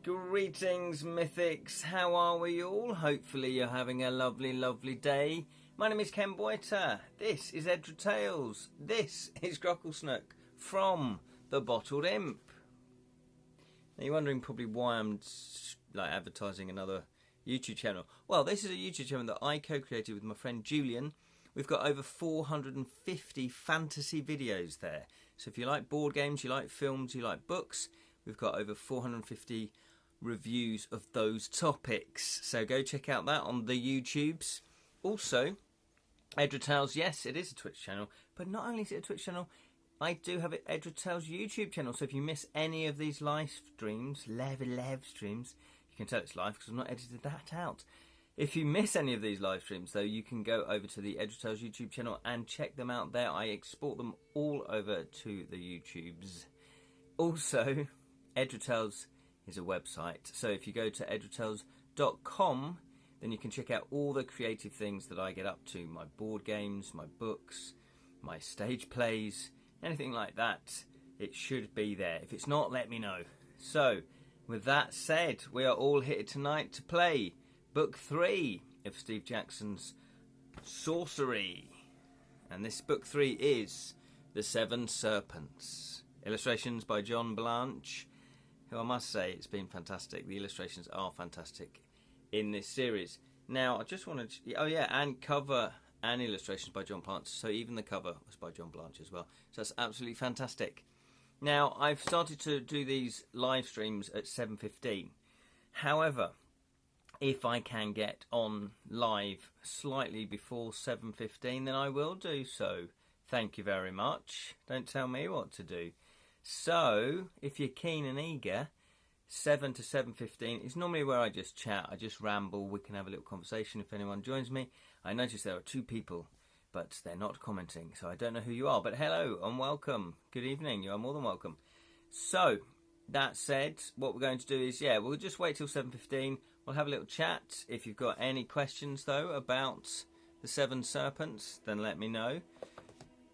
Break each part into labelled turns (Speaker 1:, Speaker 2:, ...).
Speaker 1: Greetings, Mythics. How are we all? Hopefully you're having a lovely, lovely day. My name is Ken Boyter. This is Edra Tales. This is Grocklesnook from The Bottled Imp. Now you're wondering probably why I'm advertising another YouTube channel. Well, this is a YouTube channel that I co-created with my friend Julian. We've got over 450 fantasy videos there. So if you like board games, you like films, you like books, we've got over 450 reviews of those topics. So go check out that on the YouTubes. Also, Edra Tales, yes, it is a Twitch channel, but not only is it a Twitch channel, I do have an Edra Tales YouTube channel. So if you miss any of these live streams, live streams, you can tell it's live because I've not edited that out. If you miss any of these live streams, though, you can go over to the Edra Tales YouTube channel and check them out there. I export them all over to the YouTubes. Also, Edra Tales is a website. So if you go to edratales.com, then you can check out all the creative things that I get up to. My board games, my books, my stage plays, anything like that. It should be there. If it's not, let me know. So, with that said, we are all here tonight to play Book 3 of Steve Jackson's Sorcery. And this Book 3 is The Seven Serpents. Illustrations by John Blanche, who I must say, it's been fantastic. The illustrations are fantastic in this series. Now, I just wanted to... Oh, yeah, and cover and illustrations by John Blanche. So even the cover was by John Blanche as well. So that's absolutely fantastic. Now, I've started to do these live streams at 7:15. However, if I can get on live slightly before 7:15, then I will do so. Thank you very much. Don't tell me what to do. So, if you're keen and eager, 7 to 7:15 is normally where I just chat, I just ramble, we can have a little conversation if anyone joins me. I notice there are 2 people, but they're not commenting, so I don't know who you are, but hello and welcome. Good evening, you are more than welcome. So, that said, what we're going to do is, we'll just wait till 7:15, we'll have a little chat. If you've got any questions, though, about the Seven Serpents, then let me know.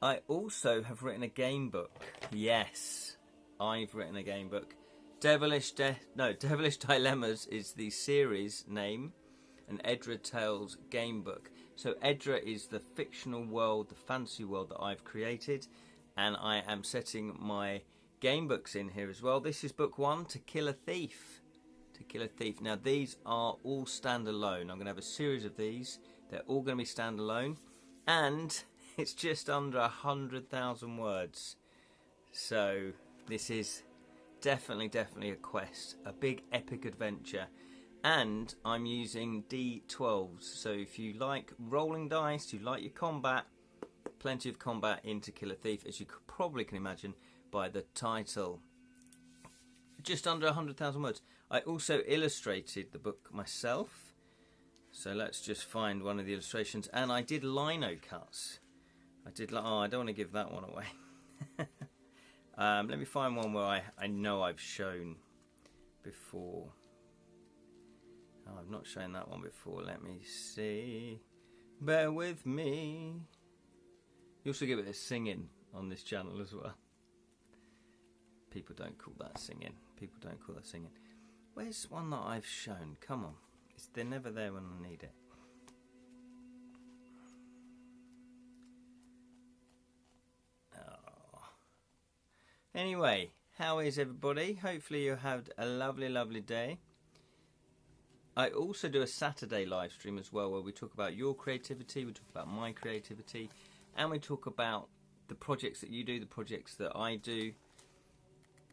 Speaker 1: I also have written a game book. Yes, I've written a game book. Devilish Dilemmas is the series name, and Edra Tales game book. So Edra is the fictional world, the fantasy world that I've created, and I am setting my game books in here as well. This is book 1, To Kill a Thief. To Kill a Thief. Now these are all standalone. I'm going to have a series of these. They're all going to be standalone, and it's just under 100,000 words. So this is definitely a quest, a big epic adventure. And I'm using D12s. So if you like rolling dice, you like your combat, plenty of combat in To Kill a Thief, as you probably can imagine by the title. Just under 100,000 words. I also illustrated the book myself. So let's just find one of the illustrations. And I did lino cuts. I don't want to give that one away. Let me find one where I know I've shown before. Oh, I've not shown that one before. Let me see. Bear with me. You also give it a singing on this channel as well. People don't call that singing. People don't call that singing. Where's one that I've shown? Come on. They're never there when I need it. Anyway, how is everybody? Hopefully you had a lovely day. I also do a Saturday live stream as well, where we talk about your creativity, we talk about my creativity, and we talk about the projects that you do, the projects that I do.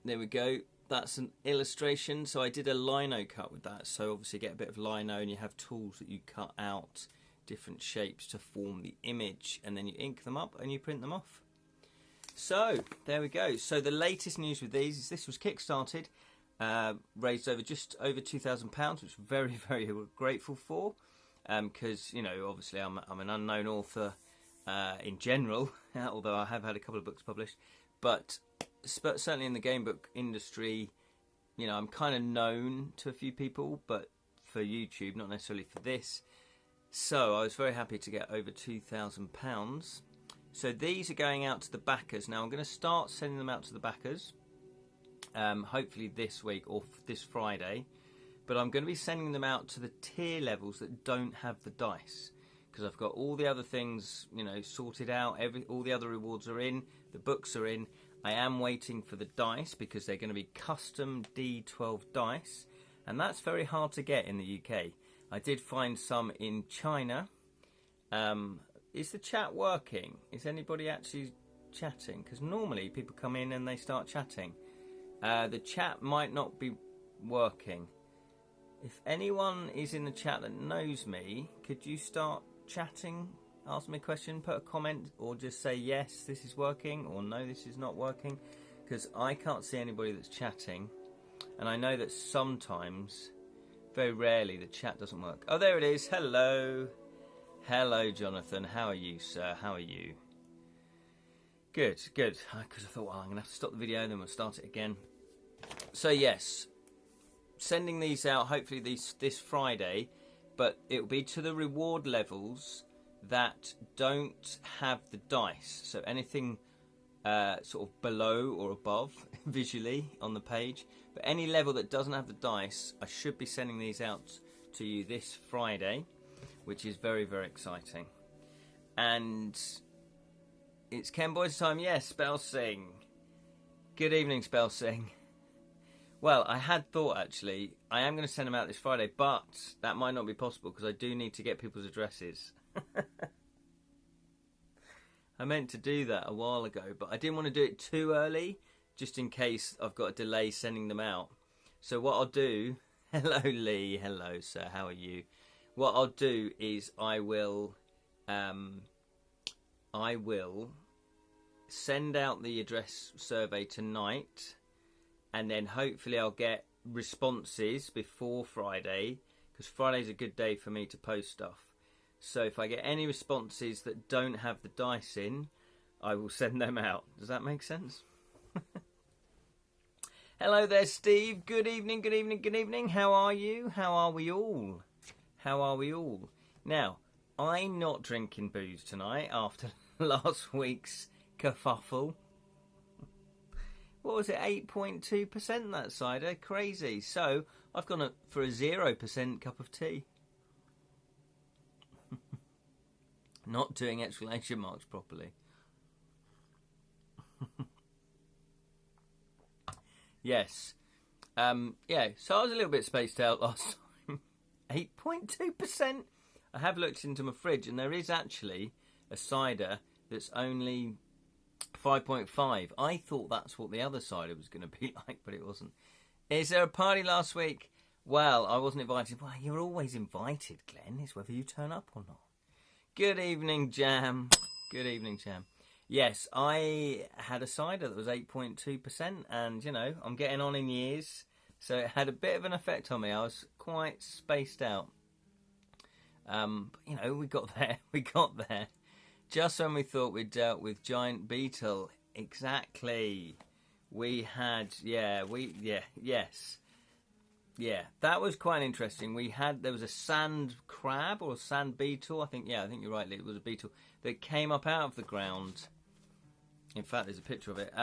Speaker 1: There we go. That's an illustration. So I did a lino cut with that. So obviously you get a bit of lino and you have tools that you cut out different shapes to form the image, and then you ink them up and you print them off. So, there we go. So the latest news with these is this was kickstarted, raised just over £2,000, which I'm very grateful for, because, you know, obviously I'm an unknown author in general, although I have had a couple of books published, but certainly in the game book industry, you know, I'm kind of known to a few people, but for YouTube, not necessarily for this. So I was very happy to get over £2,000. So these are going out to the backers. Now I'm going to start sending them out to the backers. hopefully this week or this Friday. But I'm going to be sending them out to the tier levels that don't have the dice, because I've got all the other things, you know, sorted out. All the other rewards are in, the books are in. I am waiting for the dice because they're going to be custom D12 dice, and that's very hard to get in the UK. I did find some in China. Is the chat working? Is anybody actually chatting? Because normally people come in and they start chatting. The chat might not be working. If anyone is in the chat that knows me, could you start chatting? Ask me a question, put a comment, or just say yes, this is working, or no, this is not working. Because I can't see anybody that's chatting. And I know that sometimes, very rarely, the chat doesn't work. Oh, there it is. Hello. Hello, Jonathan. How are you, sir? How are you? Good, good. Because I thought, well, I'm going to have to stop the video and then we'll start it again. So, yes, sending these out hopefully this Friday, but it'll be to the reward levels that don't have the dice. So anything sort of below or above visually on the page. But any level that doesn't have the dice, I should be sending these out to you this Friday, which is very, very exciting. And it's Ken Boyd's time. Yes, Spell Sing. Good evening, Spell Sing. Well, I had thought, actually, I am going to send them out this Friday, but that might not be possible because I do need to get people's addresses. I meant to do that a while ago, but I didn't want to do it too early, just in case I've got a delay sending them out. So what I'll do... Hello, Lee. Hello, sir. How are you? What I'll do is I will send out the address survey tonight, and then hopefully I'll get responses before Friday, because Friday's a good day for me to post stuff. So if I get any responses that don't have the dice in, I will send them out. Does that make sense? Hello there, Steve. Good evening, good evening, good evening. How are you? How are we all? How are we all? Now, I'm not drinking booze tonight after last week's kerfuffle. What was it, 8.2% that cider? Crazy. So, I've gone for a 0% cup of tea. Not doing exclamation marks properly. Yes. Yeah, so I was a little bit spaced out last time. 8.2%. I have looked into my fridge, and there is actually a cider that's only 5.5. I thought that's what the other cider was going to be like, but it wasn't. Is there a party last week? Well, I wasn't invited. Well, you're always invited, Glenn. It's whether you turn up or not. Good evening, Jam. Good evening, Jam. Yes, I had a cider that was 8.2%, and, you know, I'm getting on in years, so it had a bit of an effect on me. I was quite spaced out. But, you know, we got there. We got there. Just when we thought we'd dealt with Giant Beetle. Exactly. We had, yes. Yeah, that was quite interesting. There was a sand crab or a sand beetle. I think you're right, Lee. It was a beetle that came up out of the ground. In fact, there's a picture of it.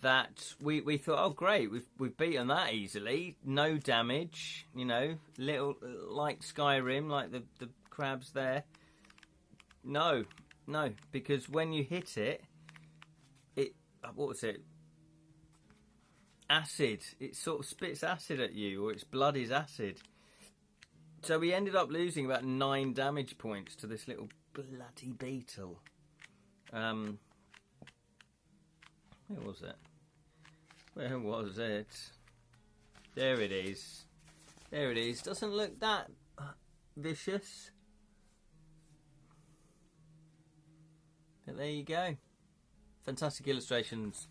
Speaker 1: That we thought, oh great, we've beaten that easily. No damage, you know, little like Skyrim, like the crabs there. No, because when you hit it, what was it? Acid. It sort of spits acid at you, or its blood is acid. So we ended up losing about 9 damage points to this little bloody beetle. Where was it? Where was it? There it is. There it is. Doesn't look that vicious. But there you go. Fantastic illustrations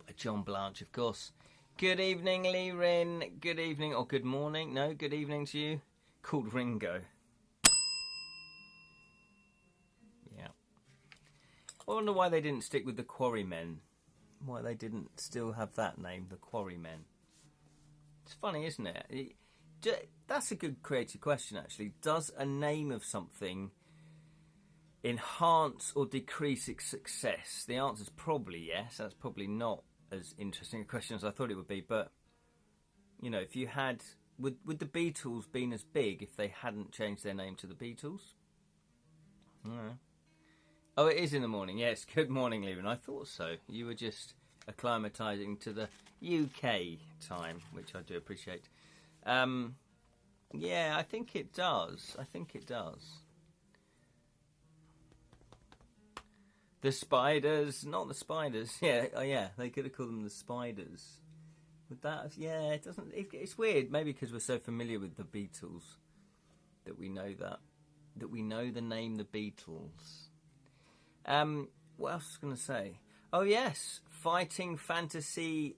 Speaker 1: by John Blanche, of course. Good evening, Lee Rin. Good evening, or good morning. No, good evening to you. Called Ringo. Yeah. I wonder why they didn't stick with the Quarrymen. Why they didn't still have that name, the Quarrymen. It's funny, isn't it? That's a good creative question, actually. Does a name of something enhance or decrease its success? The answer is probably yes. That's probably not as interesting a question as I thought it would be. But you know, if you had, would the Beatles been as big if they hadn't changed their name to the Beatles? No. Oh, it is in the morning. Yes. Good morning, Leon. I thought so. You were just acclimatising to the UK time, which I do appreciate. Yeah, I think it does. The Spiders, not the Spiders. Yeah, oh yeah, they could have called them the Spiders. Would that have, yeah, it doesn't, it's weird, maybe because we're so familiar with the Beatles that we know that we know the name the Beatles. What else was I going to say? Oh yes, Fighting Fantasy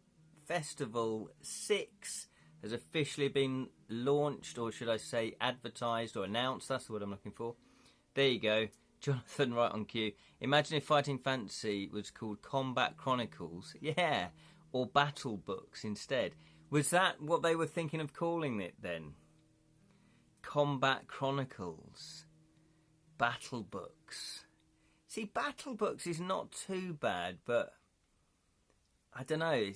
Speaker 1: Festival 6 has officially been launched, or should I say advertised or announced, that's the word I'm looking for. There you go. Jonathan right on cue. Imagine if Fighting Fantasy was called Combat Chronicles. Yeah. Or Battle Books instead. Was that what they were thinking of calling it then? Combat Chronicles. Battle Books. See, Battle Books is not too bad, but I don't know. I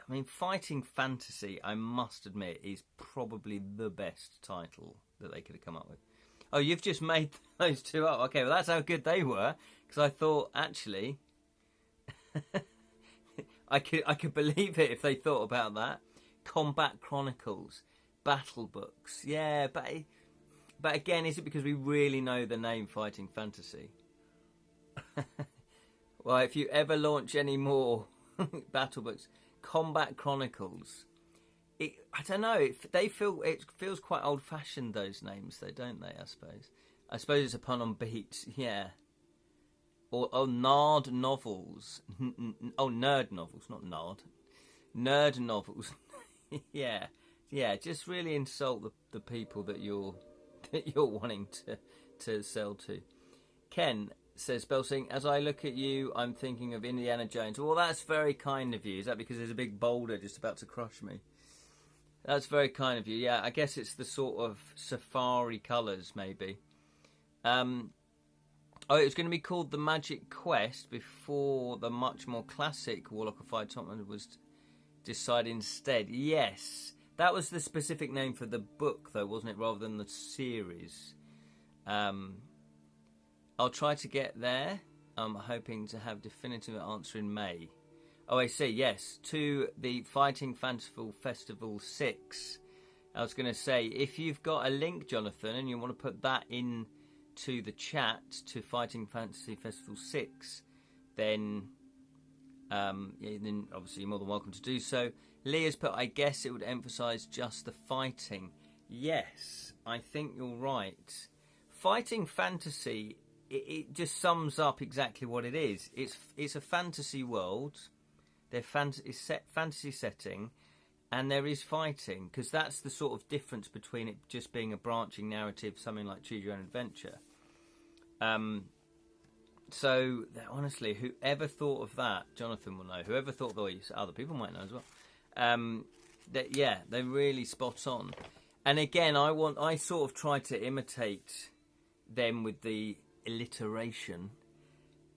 Speaker 1: mean, Fighting Fantasy, I must admit, is probably the best title that they could have come up with. Oh, you've just made those two up. Okay, well, that's how good they were. Because I thought, actually, I could believe it if they thought about that. Combat Chronicles, Battle Books. Yeah, but again, is it because we really know the name Fighting Fantasy? Well, if you ever launch any more Battle Books, Combat Chronicles. I don't know. It feels quite old-fashioned, those names, though, don't they? I suppose it's a pun on beat. Yeah. Or Nard novels. Nerd novels, not Nard. Nerd novels. Yeah. Just really insult the people that you're wanting to sell to. Ken says, Belsing, as I look at you, I'm thinking of Indiana Jones. Well, that's very kind of you. Is that because there's a big boulder just about to crush me? That's very kind of you. Yeah, I guess it's the sort of safari colours, maybe. Oh, it was going to be called The Magic Quest before the much more classic Warlock of Fire Topman was decided instead. Yes, that was the specific name for the book, though, wasn't it, rather than the series? I'll try to get there. I'm hoping to have definitive answer in May. Oh, I see, yes, to the Fighting Fantasy Festival 6. I was going to say, if you've got a link, Jonathan, and you want to put that in to the chat to Fighting Fantasy Festival 6, then obviously you're more than welcome to do so. Leah's put, I guess it would emphasise just the fighting. Yes, I think you're right. Fighting Fantasy, it just sums up exactly what it is. It's a fantasy world. It's set fantasy setting, and there is fighting, because that's the sort of difference between it just being a branching narrative, something like Choose Your Own Adventure. So honestly, whoever thought of that, Jonathan will know. Whoever thought, other people might know as well. They're really spot on. And again, I sort of try to imitate them with the alliteration.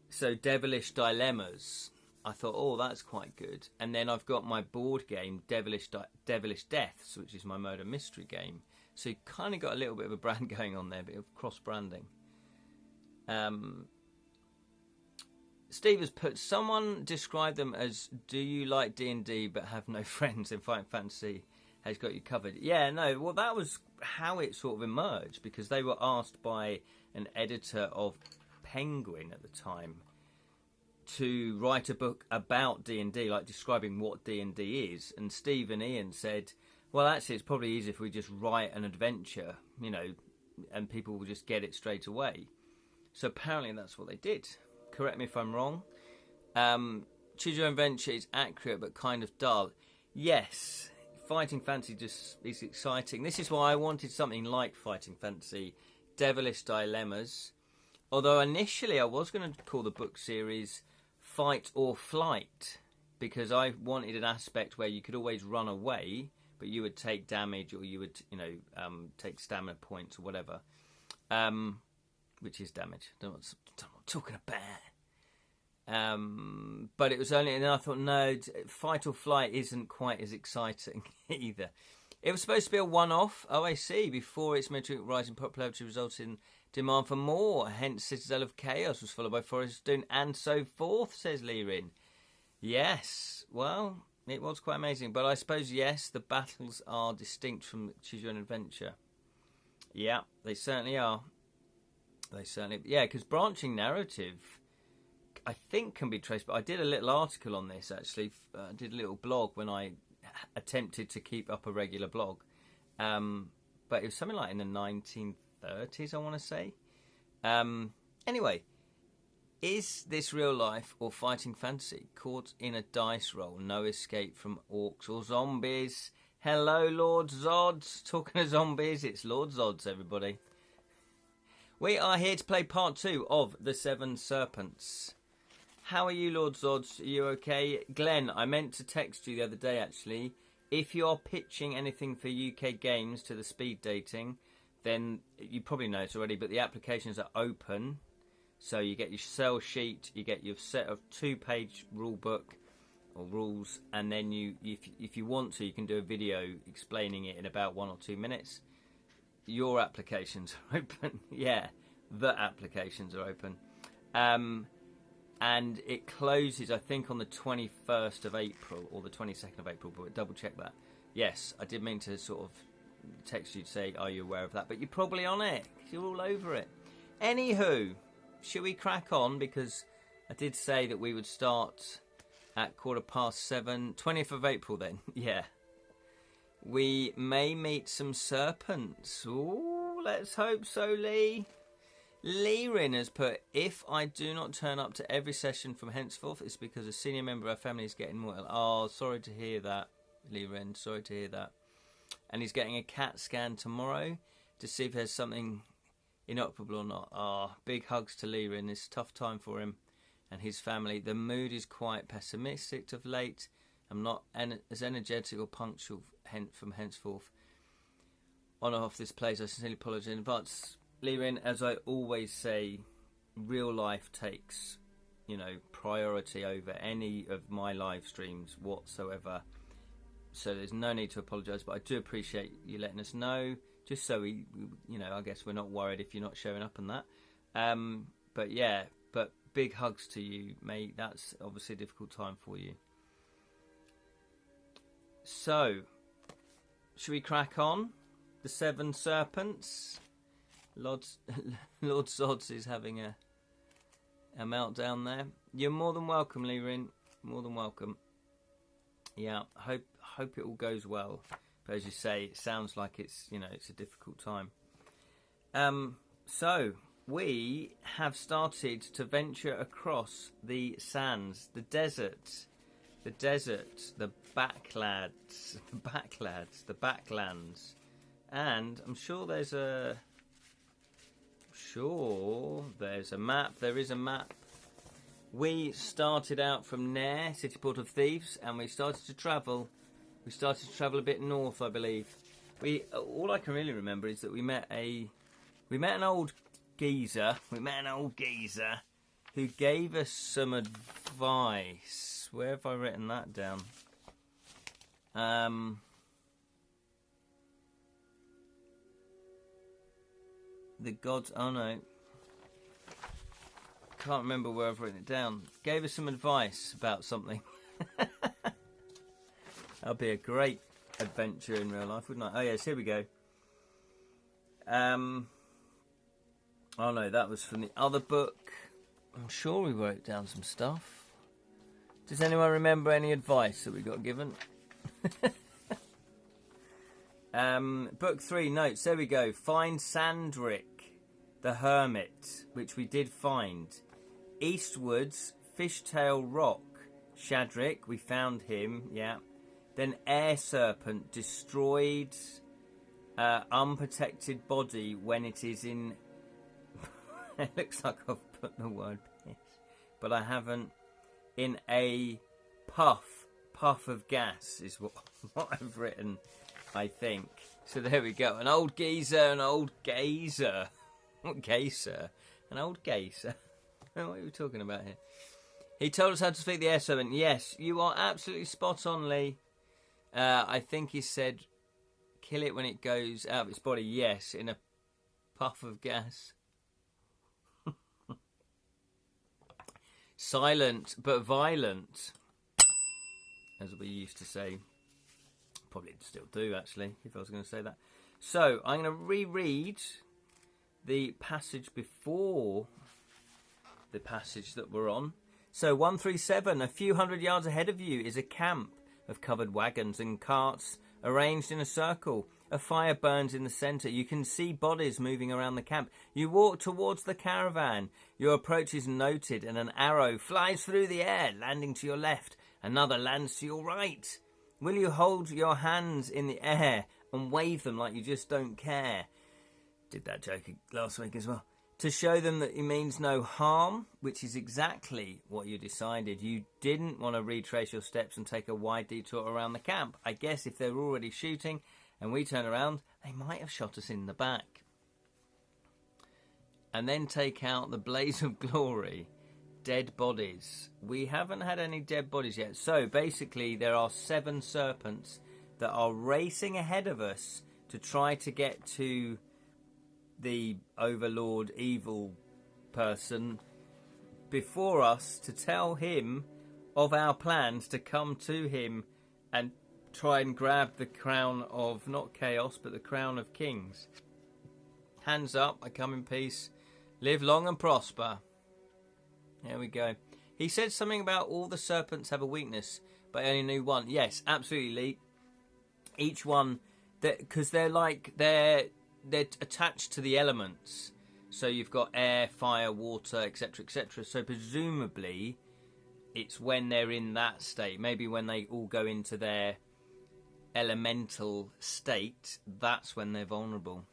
Speaker 1: So Devilish Dilemmas. I thought, oh, that's quite good. And then I've got my board game, Devilish Deaths, which is my murder mystery game. So you kind of got a little bit of a brand going on there, a bit of cross-branding. Steve has put, someone described them as, do you like D&D but have no friends in Fighting Fantasy has got you covered? Yeah, no, well, that was how it sort of emerged, because they were asked by an editor of Penguin at the time to write a book about D&D, like describing what D&D is. And Steve and Ian said, well, actually, it's probably easier if we just write an adventure, and people will just get it straight away. So apparently that's what they did. Correct me if I'm wrong. Choose Your Own Adventure is accurate but kind of dull. Yes, Fighting Fantasy just is exciting. This is why I wanted something like Fighting Fantasy, Devilish Dilemmas. Although initially I was going to call the book series Fight or Flight, because I wanted an aspect where you could always run away, but you would take damage, or you would, take stamina points or whatever, which is damage. Don't know what I'm talking But it was only, and then I thought, no, Fight or Flight isn't quite as exciting either. It was supposed to be a one-off, OAC, before its meteoric rise in popularity resulted in demand for more. Hence, Citadel of Chaos was followed by Forest of Doom, and so forth, says Lirin. Yes, well, it was quite amazing. But I suppose, yes, the battles are distinct from Choose Your Own Adventure. Yeah, they certainly are. They certainly... Yeah, because branching narrative, I think, can be traced. But I did a little article on this, actually. I did a little blog when I attempted to keep up a regular blog. But it was something like in the 1930s, I want to say. Anyway, is this real life or fighting fantasy? Caught in a dice roll, no escape from orcs or zombies. Hello, Lord Zods. Talking of zombies, it's Lord Zods, everybody. We are here to play part 2 of the Seven Serpents. How are you, Lord Zods? Are you okay? Glenn, I meant to text you the other day, actually. If you're pitching anything for UK games to the speed dating, then you probably know this already, but the applications are open. So you get your sell sheet, you get your set of 2-page rule book or rules, and then if you want to, you can do a video explaining it in about 1 or 2 minutes. Your applications are open. Yeah, the applications are open. And it closes, I think, on the 21st of April or the 22nd of April, but double check that. Yes, I did mean to sort of text you to say, are you aware of that? But you're probably on it, 'cause you're all over it. Anywho, should we crack on? Because I did say that we would start at 7:15, 20th of April then. Yeah. We may meet some serpents. Ooh, let's hope so, Lee. Lirin has put, if I do not turn up to every session from henceforth, it's because a senior member of our family is getting more ill. Oh, sorry to hear that, Lirin. Sorry to hear that. And he's getting a CAT scan tomorrow to see if there's something inoperable or not. Oh, big hugs to Lirin. It's a tough time for him and his family. The mood is quite pessimistic of late. I'm not as energetic or punctual from henceforth. On or off this place, I sincerely apologise in advance. Lirin, as I always say, real life takes, priority over any of my live streams whatsoever. So there's no need to apologise, but I do appreciate you letting us know, just so we I guess we're not worried if you're not showing up and that. But yeah, but big hugs to you, mate. That's obviously a difficult time for you. So, should we crack on? The Seven Serpents. Lord Zods is having a meltdown there. You're more than welcome, Lirin. More than welcome. Yeah, hope it all goes well. But as you say, it sounds like it's it's a difficult time. So we have started to venture across the sands, the desert, the backlands, and I'm sure there's a map. There is a map. We started out from Nair, City Port of Thieves, and we started to travel. We started to travel a bit north, I believe. All I can really remember is that we met an old geezer. We met an old geezer who gave us some advice. Where have I written that down? The gods. Oh no. Can't remember where I've written it down. Gave us some advice about something. That'd be a great adventure in real life, wouldn't I? Oh yes, here we go. Oh no, that was from the other book. I'm sure we wrote down some stuff. Does anyone remember any advice that we got given? Book 3 notes. There we go. Find Sandrick, the Hermit, which we did find. Eastwards, Fishtail Rock, Shadrick, we found him. Yeah. Then Air Serpent, destroyed, unprotected body when it is in. It looks like I've put the word piss, but I haven't. In a puff of gas is what I've written, I think. So there we go. An old geezer, an old gazer. What gazer? An old gazer. What are we talking about here? He told us how to speak the air serpent. Yes, you are absolutely spot on, Lee. I think he said, kill it when it goes out of its body. Yes, in a puff of gas. Silent but violent, as we used to say. Probably still do, actually, if I was going to say that. So, I'm going to reread the passage before the passage that we're on. So, 137, a few hundred yards ahead of you is a camp of covered wagons and carts arranged in a circle. A fire burns in the centre. You can see bodies moving around the camp. You walk towards the caravan. Your approach is noted and an arrow flies through the air, landing to your left. Another lands to your right. Will you hold your hands in the air and wave them like you just don't care? Did that joke last week as well. To show them that it means no harm, which is exactly what you decided. You didn't want to retrace your steps and take a wide detour around the camp. I guess if they were already shooting and we turn around, they might have shot us in the back. And then take out the blaze of glory. Dead bodies. We haven't had any dead bodies yet. So basically there are 7 serpents that are racing ahead of us to try to get to the overlord evil person before us, to tell him of our plans to come to him and try and grab the crown of, not chaos, but the crown of kings. Hands up, I come in peace. Live long and prosper. There we go. He said something about all the serpents have a weakness, but I only knew one. Yes, absolutely, Lee. Each one, because they're attached to the elements. So you've got air, fire, water, etc., etc. So presumably it's when they're in that state. Maybe when they all go into their elemental state, that's when they're vulnerable.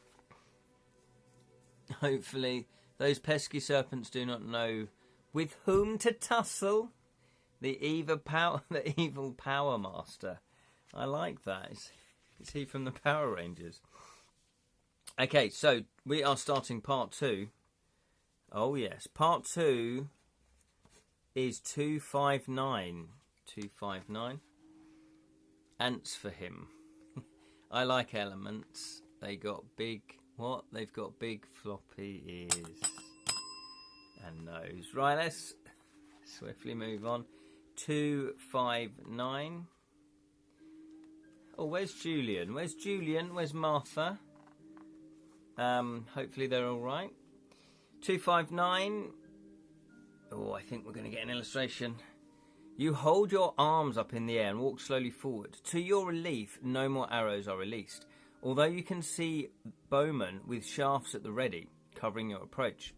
Speaker 1: Hopefully those pesky serpents do not know with whom to tussle. The evil power master. I like that. Is he from the Power Rangers? Okay, so we are starting part 2. Oh yes, part 2 is 259. 259. Ants for him. I like elements. They got big... What? They've got big floppy ears and nose. Right, let's swiftly move on. 259. Oh, where's Julian? Where's Julian? Where's Martha? Hopefully they're all right. 259. Oh, I think we're going to get an illustration. You hold your arms up in the air and walk slowly forward. To your relief, no more arrows are released, although you can see bowmen with shafts at the ready, covering your approach.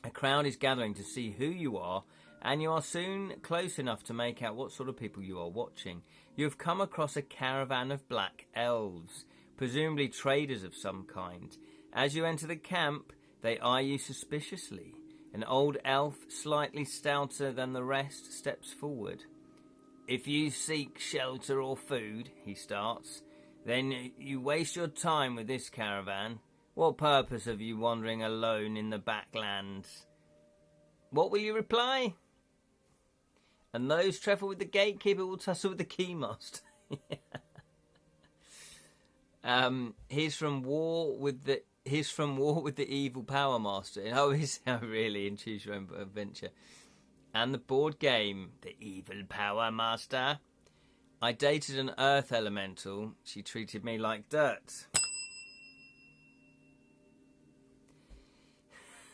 Speaker 1: A crowd is gathering to see who you are, and you are soon close enough to make out what sort of people you are watching. You have come across a caravan of black elves, presumably traders of some kind. As you enter the camp, they eye you suspiciously. An old elf, slightly stouter than the rest, steps forward. If you seek shelter or food, he starts, then you waste your time with this caravan. What purpose have you wandering alone in the backlands? What will you reply? And those trifle with the gatekeeper will tussle with the keymaster. He's from war with the evil power master. Oh, he's really in Choose Your Own Adventure. And the board game, the evil power master. I dated an earth elemental. She treated me like dirt.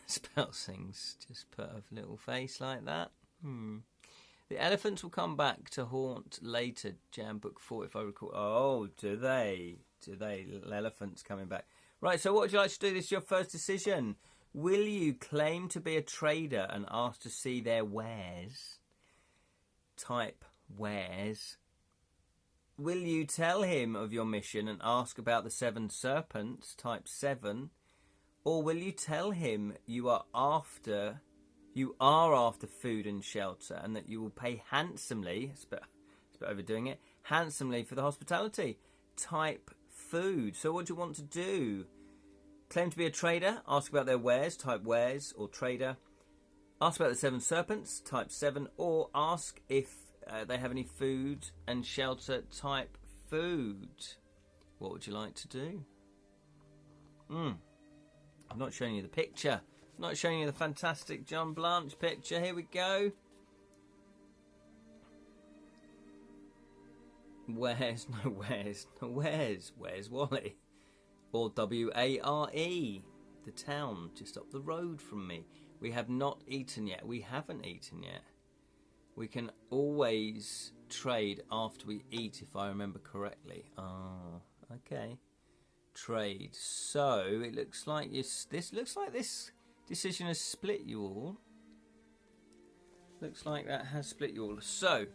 Speaker 1: Spell things. Just put a little face like that. The elephants will come back to haunt later. Gamebook 4, if I recall. Oh, do they? Little elephants coming back. Right, so what would you like to do? This is your first decision. Will you claim to be a trader and ask to see their wares? Type wares. Will you tell him of your mission and ask about the 7 serpents? Type 7. Or will you tell him you are after food and shelter and that you will pay handsomely, it's a bit overdoing it, handsomely for the hospitality? Type food. So what do you want to do? Claim to be a trader, ask about their wares, type wares or trader. Ask about the Seven Serpents, type 7, or ask if they have any food and shelter, type food. What would you like to do? I'm not showing you the picture. I'm not showing you the fantastic John Blanche picture. Here we go. Where's Wally? Or W-A-R-E, the town just up the road from me. We have not eaten yet. We haven't eaten yet. We can always trade after we eat, if I remember correctly. Ah, okay. Trade. So it looks like this decision has split you all. Looks like that has split you all. So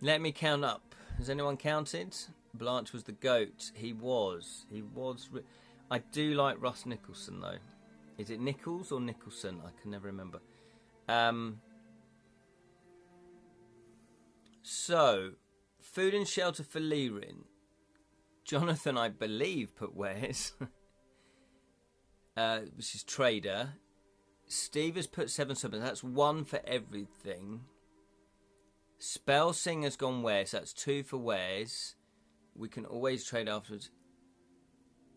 Speaker 1: let me count up. Has anyone counted? Blanche was the goat. He was. I do like Russ Nicholson though. Is it Nichols or Nicholson? I can never remember. So, food and shelter for Lirin. Jonathan, I believe, put wares. Which is trader. Steve has put Seven Serpents. That's 1 for everything. Spell Singer's gone wares. So that's 2 for wares. We can always trade afterwards.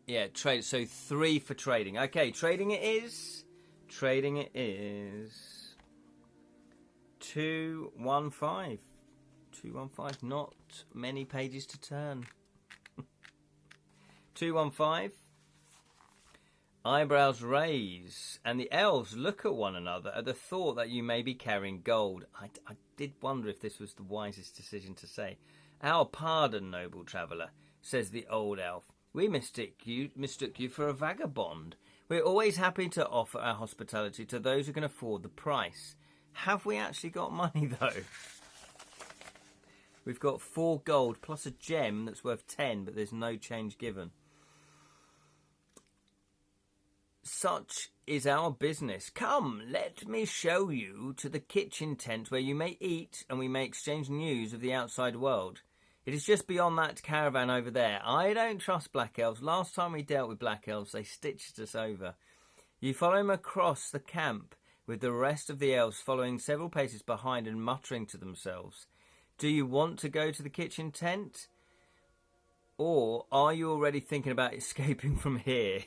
Speaker 1: Yeah, trade. So 3 for trading. Okay, trading it is. 215. 215. Not many pages to turn. 215. Eyebrows raise, and the elves look at one another at the thought that you may be carrying gold. I did wonder if this was the wisest decision to say. Our pardon, noble traveller, says the old elf. We mistook you for a vagabond. We're always happy to offer our hospitality to those who can afford the price. Have we actually got money, though? We've got 4 gold plus a gem that's worth 10, but there's no change given. Such is our business. Come, let me show you to the kitchen tent where you may eat and we may exchange news of the outside world. It is just beyond that caravan over there. I don't trust Black Elves. Last time we dealt with Black Elves, they stitched us over. You follow him across the camp, with the rest of the elves following several paces behind and muttering to themselves. Do you want to go to the kitchen tent? Or are you already thinking about escaping from here?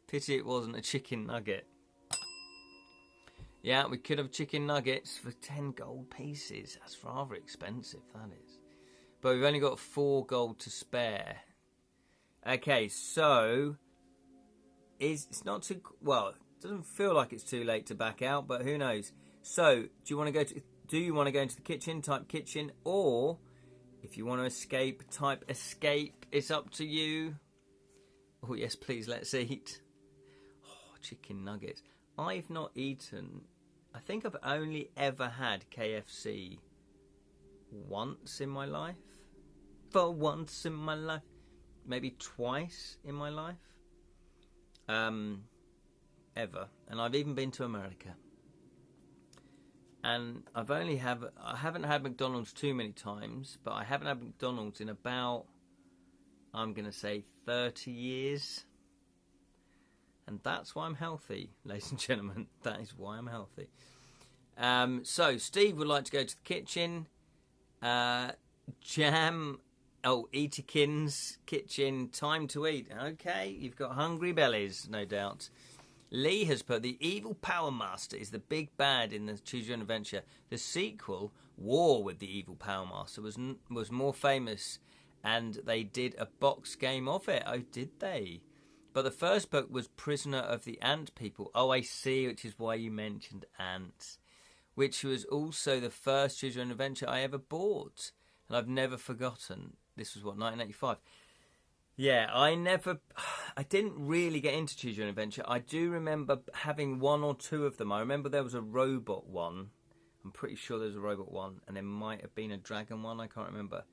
Speaker 1: Pity it wasn't a chicken nugget. Yeah, we could have chicken nuggets for 10 gold pieces. That's rather expensive, that is. But we've only got 4 gold to spare. Okay, so it's not too well. It doesn't feel like it's too late to back out, but who knows? So, do you want to go into the kitchen? Type kitchen, or if you want to escape, type escape. It's up to you. Oh yes, please, let's eat. Oh, chicken nuggets. I've not eaten. I think I've only ever had KFC once in my life. For once in my life. Maybe twice in my life. Ever. And I've even been to America. And I haven't had McDonald's too many times, but I haven't had McDonald's in about, I'm going to say, 30 years. And that's why I'm healthy, ladies and gentlemen. That is why I'm healthy. So, Steve would like to go to the kitchen. Eaterkin's kitchen, time to eat. Okay, you've got hungry bellies, no doubt. Lee has put the evil Power Master is the big bad in the Choose Your Own Adventure. The sequel, War with the Evil Power Master, was more famous, and they did a box game of it. Oh, did they? But the first book was Prisoner of the Ant People. Oh, I see, which is why you mentioned ants. Which was also the first Choose Your Own Adventure I ever bought. And I've never forgotten. This was, 1985? Yeah, I didn't really get into Choose Your Own Adventure. I do remember having 1 or 2 of them. I remember there was a robot one. I'm pretty sure there was a robot one. And there might have been a dragon one. I can't remember.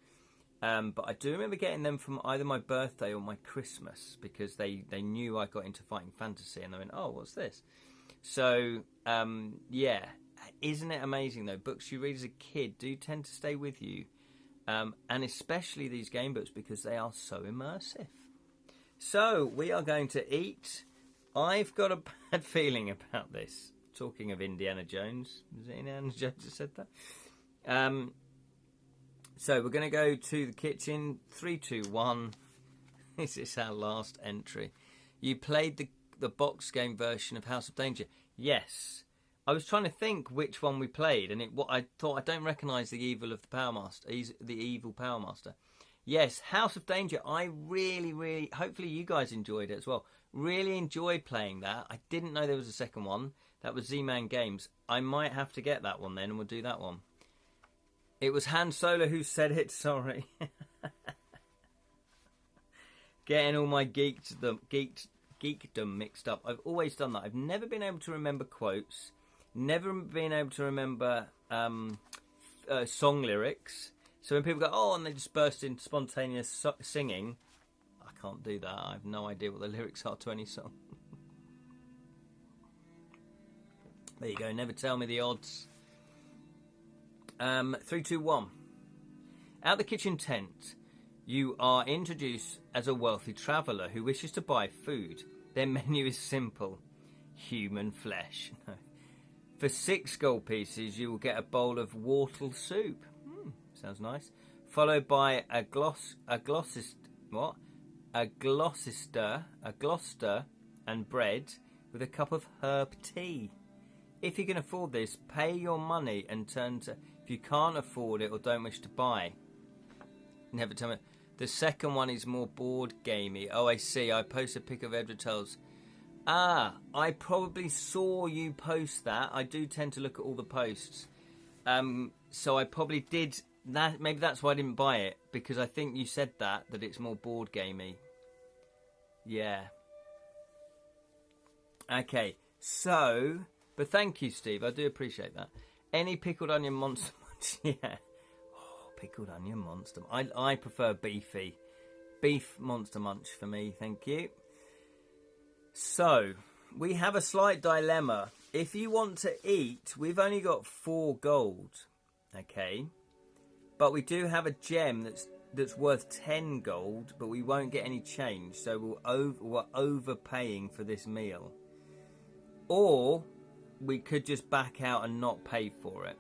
Speaker 1: But I do remember getting them from either my birthday or my Christmas. Because they knew I got into fighting fantasy. And they went, oh, what's this? So, yeah. Isn't it amazing, though? Books you read as a kid do tend to stay with you. And especially these game books, because they are so immersive. So, we are going to eat. I've got a bad feeling about this. Talking of Indiana Jones, was it Indiana Jones that said that? So we're going to go to the kitchen. 3, 2, 1. This is our last entry. You played the box game version of House of Danger. Yes. I was trying to think which one we played, and I thought I don't recognise the evil of the Power Master. He's the evil Power Master. Yes, House of Danger. I really, really. Hopefully, you guys enjoyed it as well. Really enjoyed playing that. I didn't know there was a second one. That was Z-Man Games. I might have to get that one then, and we'll do that one. It was Han Solo who said it. Sorry. Getting all my geekdom mixed up. I've always done that. I've never been able to remember quotes. Never been able to remember song lyrics. So when people go, oh, and they just burst into spontaneous singing, I can't do that. I have no idea what the lyrics are to any song. There you go. Never tell me the odds. 3, 2, 1. Out the kitchen tent, you are introduced as a wealthy traveller who wishes to buy food. Their menu is simple. Human flesh. For 6 gold pieces, you will get a bowl of whortle soup. Sounds nice. Followed by a Gloucester and bread with a cup of herb tea. If you can afford this, pay your money and turn to... If you can't afford it or don't wish to buy, never tell me. The second one is more board gamey. Oh, I see. I post a pic of Edra Tales. I probably saw you post that. I do tend to look at all the posts. So I probably did that. Maybe that's why I didn't buy it, because I think you said that it's more board gamey. Yeah. Okay. So, but thank you, Steve. I do appreciate that. Any pickled onion monster munch? Yeah. Oh, pickled onion monster. I prefer beefy. Beef monster munch for me, thank you. So, we have a slight dilemma. If you want to eat, we've only got 4 gold. Okay. But we do have a gem that's worth 10 gold, but we won't get any change. So we're overpaying for this meal. Or we could just back out and not pay for it.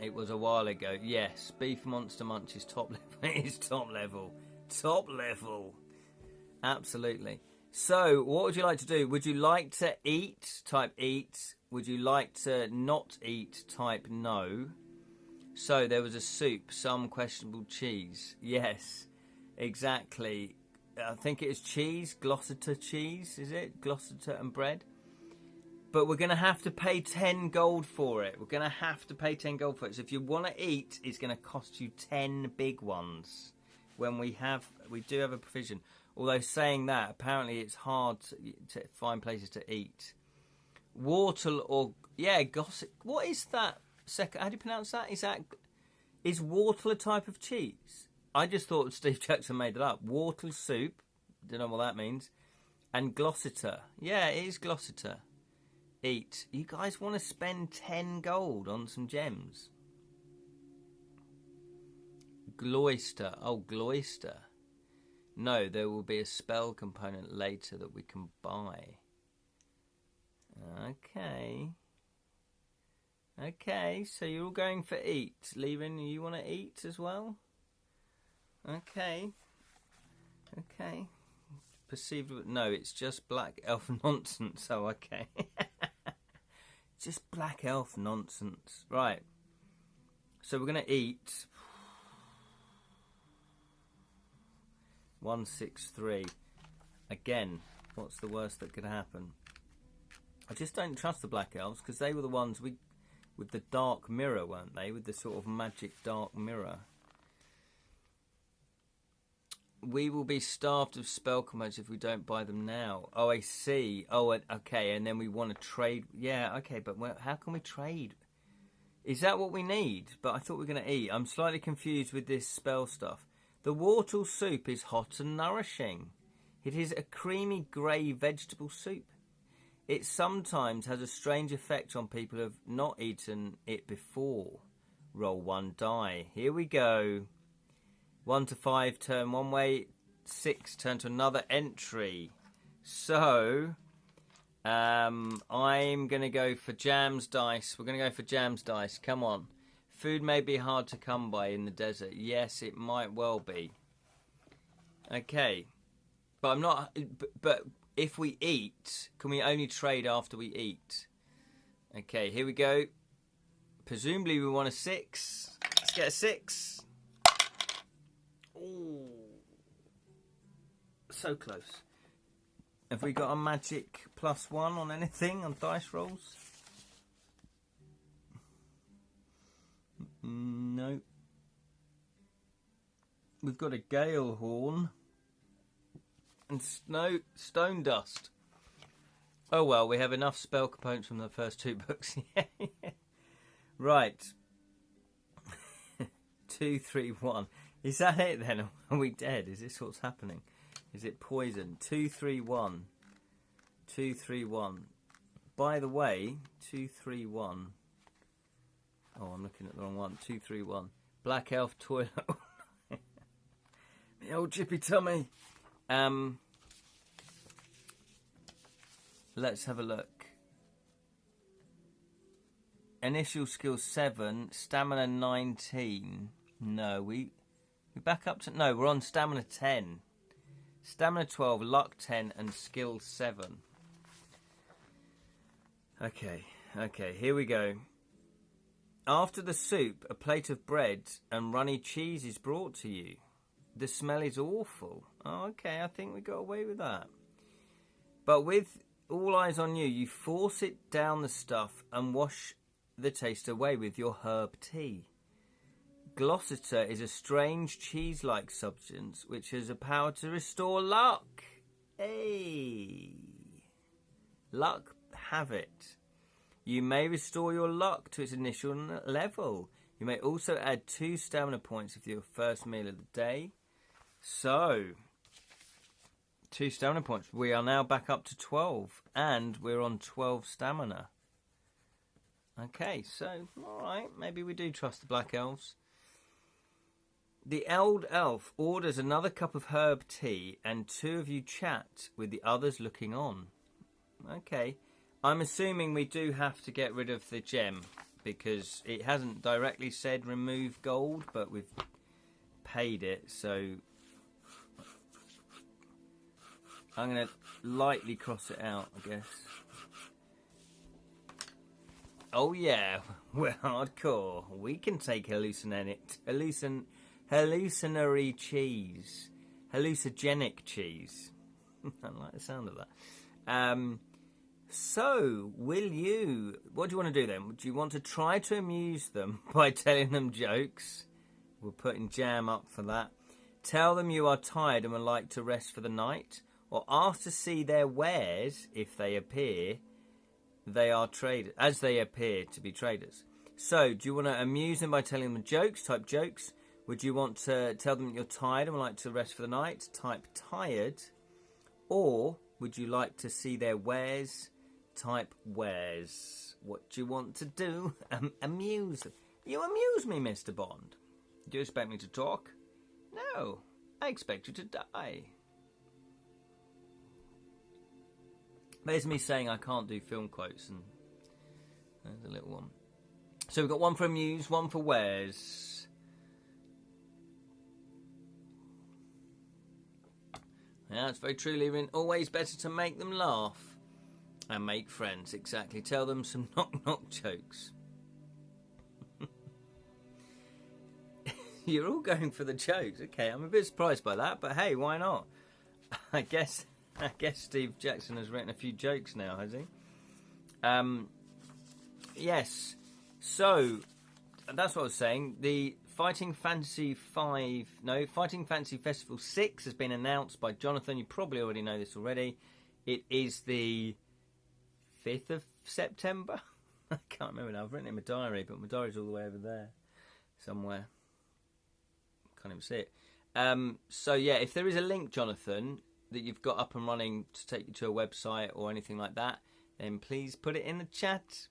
Speaker 1: It was a while ago. Yes, Beef Monster Munch is top level. It is top level. Top level. Absolutely. So, what would you like to do? Would you like to eat? Type eat. Would you like to not eat? Type no. So, there was a soup, some questionable cheese. Yes, exactly. I think it is cheese. Gloucester cheese, is it? Gloucester and bread. But we're going to have to pay 10 gold for it. We're going to have to pay 10 gold for it. So if you want to eat, it's going to cost you 10 big ones. When we do have a provision. Although saying that, apparently it's hard to find places to eat. Whortle or... Yeah, gossip. What is that? How do you pronounce that? Is whortle a type of cheese? I just thought Steve Jackson made it up. Whortle soup. Don't know what that means. And Gloucester. Yeah, it is Gloucester. Eat. You guys want to spend 10 gold on some gems? Gloucester. Oh, Gloucester. No, there will be a spell component later that we can buy. Okay. Okay, so you're all going for eat. Leaving, you want to eat as well? Okay. Okay. Perceived... No, it's just black elf nonsense. Oh, okay. Just black elf nonsense. Right. So we're going to eat... 163. Again, what's the worst that could happen? I just don't trust the black elves, because they were the ones with the dark mirror, weren't they? With the sort of magic dark mirror. We will be starved of spell components if we don't buy them now. Oh, I see. Oh, okay, and then we want to trade. Yeah, okay, but how can we trade? Is that what we need? But I thought we were going to eat. I'm slightly confused with this spell stuff. The whortle soup is hot and nourishing. It is a creamy grey vegetable soup. It sometimes has a strange effect on people who have not eaten it before. Roll 1 die. Here we go. 1 to 5 turn one way. 6 turn to another entry. So, I'm going to go for Jam's dice. We're going to go for Jam's dice. Come on. Food may be hard to come by in the desert. Yes, it might well be. Okay. But I'm not... But if we eat, can we only trade after we eat? Okay, here we go. Presumably we want a 6. Let's get a 6. Ooh. So close. Have we got a magic +1 on anything, on dice rolls? No. We've got a gale horn. And stone dust. Oh well, we have enough spell components from the first 2 books. Right. 2, 3, 1. Is that it then? Are we dead? Is this what's happening? Is it poison? 2, 3, 1. 2, 3, 1. By the way, 2, 3, 1. Oh, I'm looking at the wrong one. 2, 3, 1. Black elf toilet. The old jippy tummy. Let's have a look. Initial skill 7, stamina 19. No, we back up to... No, we're on stamina 10. Stamina 12, luck 10, and skill 7. Okay, here we go. After the soup, a plate of bread and runny cheese is brought to you. The smell is awful. Oh, okay, I think we got away with that. But with all eyes on you, you force it down the stuff and wash the taste away with your herb tea. Gloucester is a strange cheese-like substance which has a power to restore luck. Hey! Luck, have it. You may restore your luck to its initial level. You may also add 2 stamina points with your first meal of the day. So, 2 stamina points. We are now back up to 12, and we're on 12 stamina. Okay, so, alright, maybe we do trust the Black Elves. The old elf orders another cup of herb tea, and 2 of you chat with the others looking on. Okay, I'm assuming we do have to get rid of the gem, because it hasn't directly said remove gold, but we've paid it, so I'm going to lightly cross it out, I guess. Oh yeah, we're hardcore. We can take hallucinatory cheese. Hallucinogenic cheese. I like the sound of that. So, what do you want to do then? Do you want to try to amuse them by telling them jokes? We're putting Jam up for that. Tell them you are tired and would like to rest for the night? Or ask to see their wares if they appear as they appear to be traders. So, do you want to amuse them by telling them jokes? Type jokes. Would you want to tell them you're tired and would like to rest for the night? Type tired. Or would you like to see their wares? Type wares. What do you want to do? Amuse them. You amuse me, Mr. Bond. Do you expect me to talk? No, I expect you to die. There's me saying I can't do film quotes, and there's a little one. So we've got one for amuse, one for wares. Yeah, it's very true, Levin. Always better to make them laugh and make friends. Exactly. Tell them some knock-knock jokes. You're all going for the jokes. Okay, I'm a bit surprised by that, but hey, why not? I guess Steve Jackson has written a few jokes now, has he? Yes. So, that's what I was saying. The Fighting Fantasy Festival 6 has been announced by Jonathan. You probably already know this already. It is the 5th of September. I can't remember now. I've written it in my diary, but my diary's all the way over there somewhere. Can't even see it. So, yeah, if there is a link, Jonathan, that you've got up and running to take you to a website or anything like that, then please put it in the chat.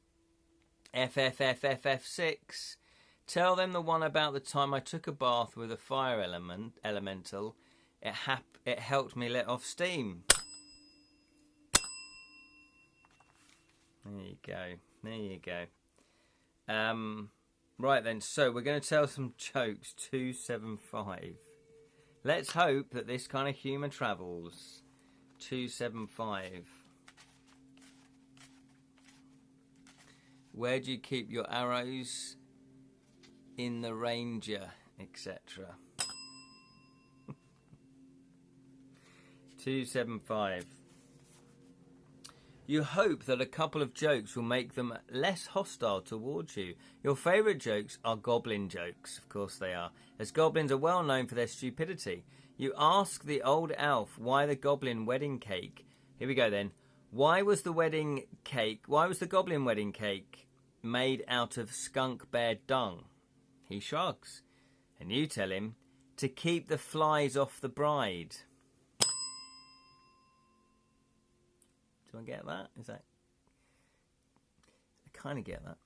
Speaker 1: FFFFF6. Tell them the one about the time I took a bath with a fire elemental. It helped me let off steam. There you go. There you go. Right then, so we're going to tell some jokes. 275. Let's hope that this kind of humour travels. 275. Where do you keep your arrows? In the Ranger, etc. 275. You hope that a couple of jokes will make them less hostile towards you. Your favourite jokes are goblin jokes. Of course they are, as goblins are well known for their stupidity. You ask the old elf why the goblin wedding cake... Here we go then. Why was the goblin wedding cake made out of skunk bear dung? He shrugs. And you tell him to keep the flies off the bride. Do I get that? Is that... I kind of get that.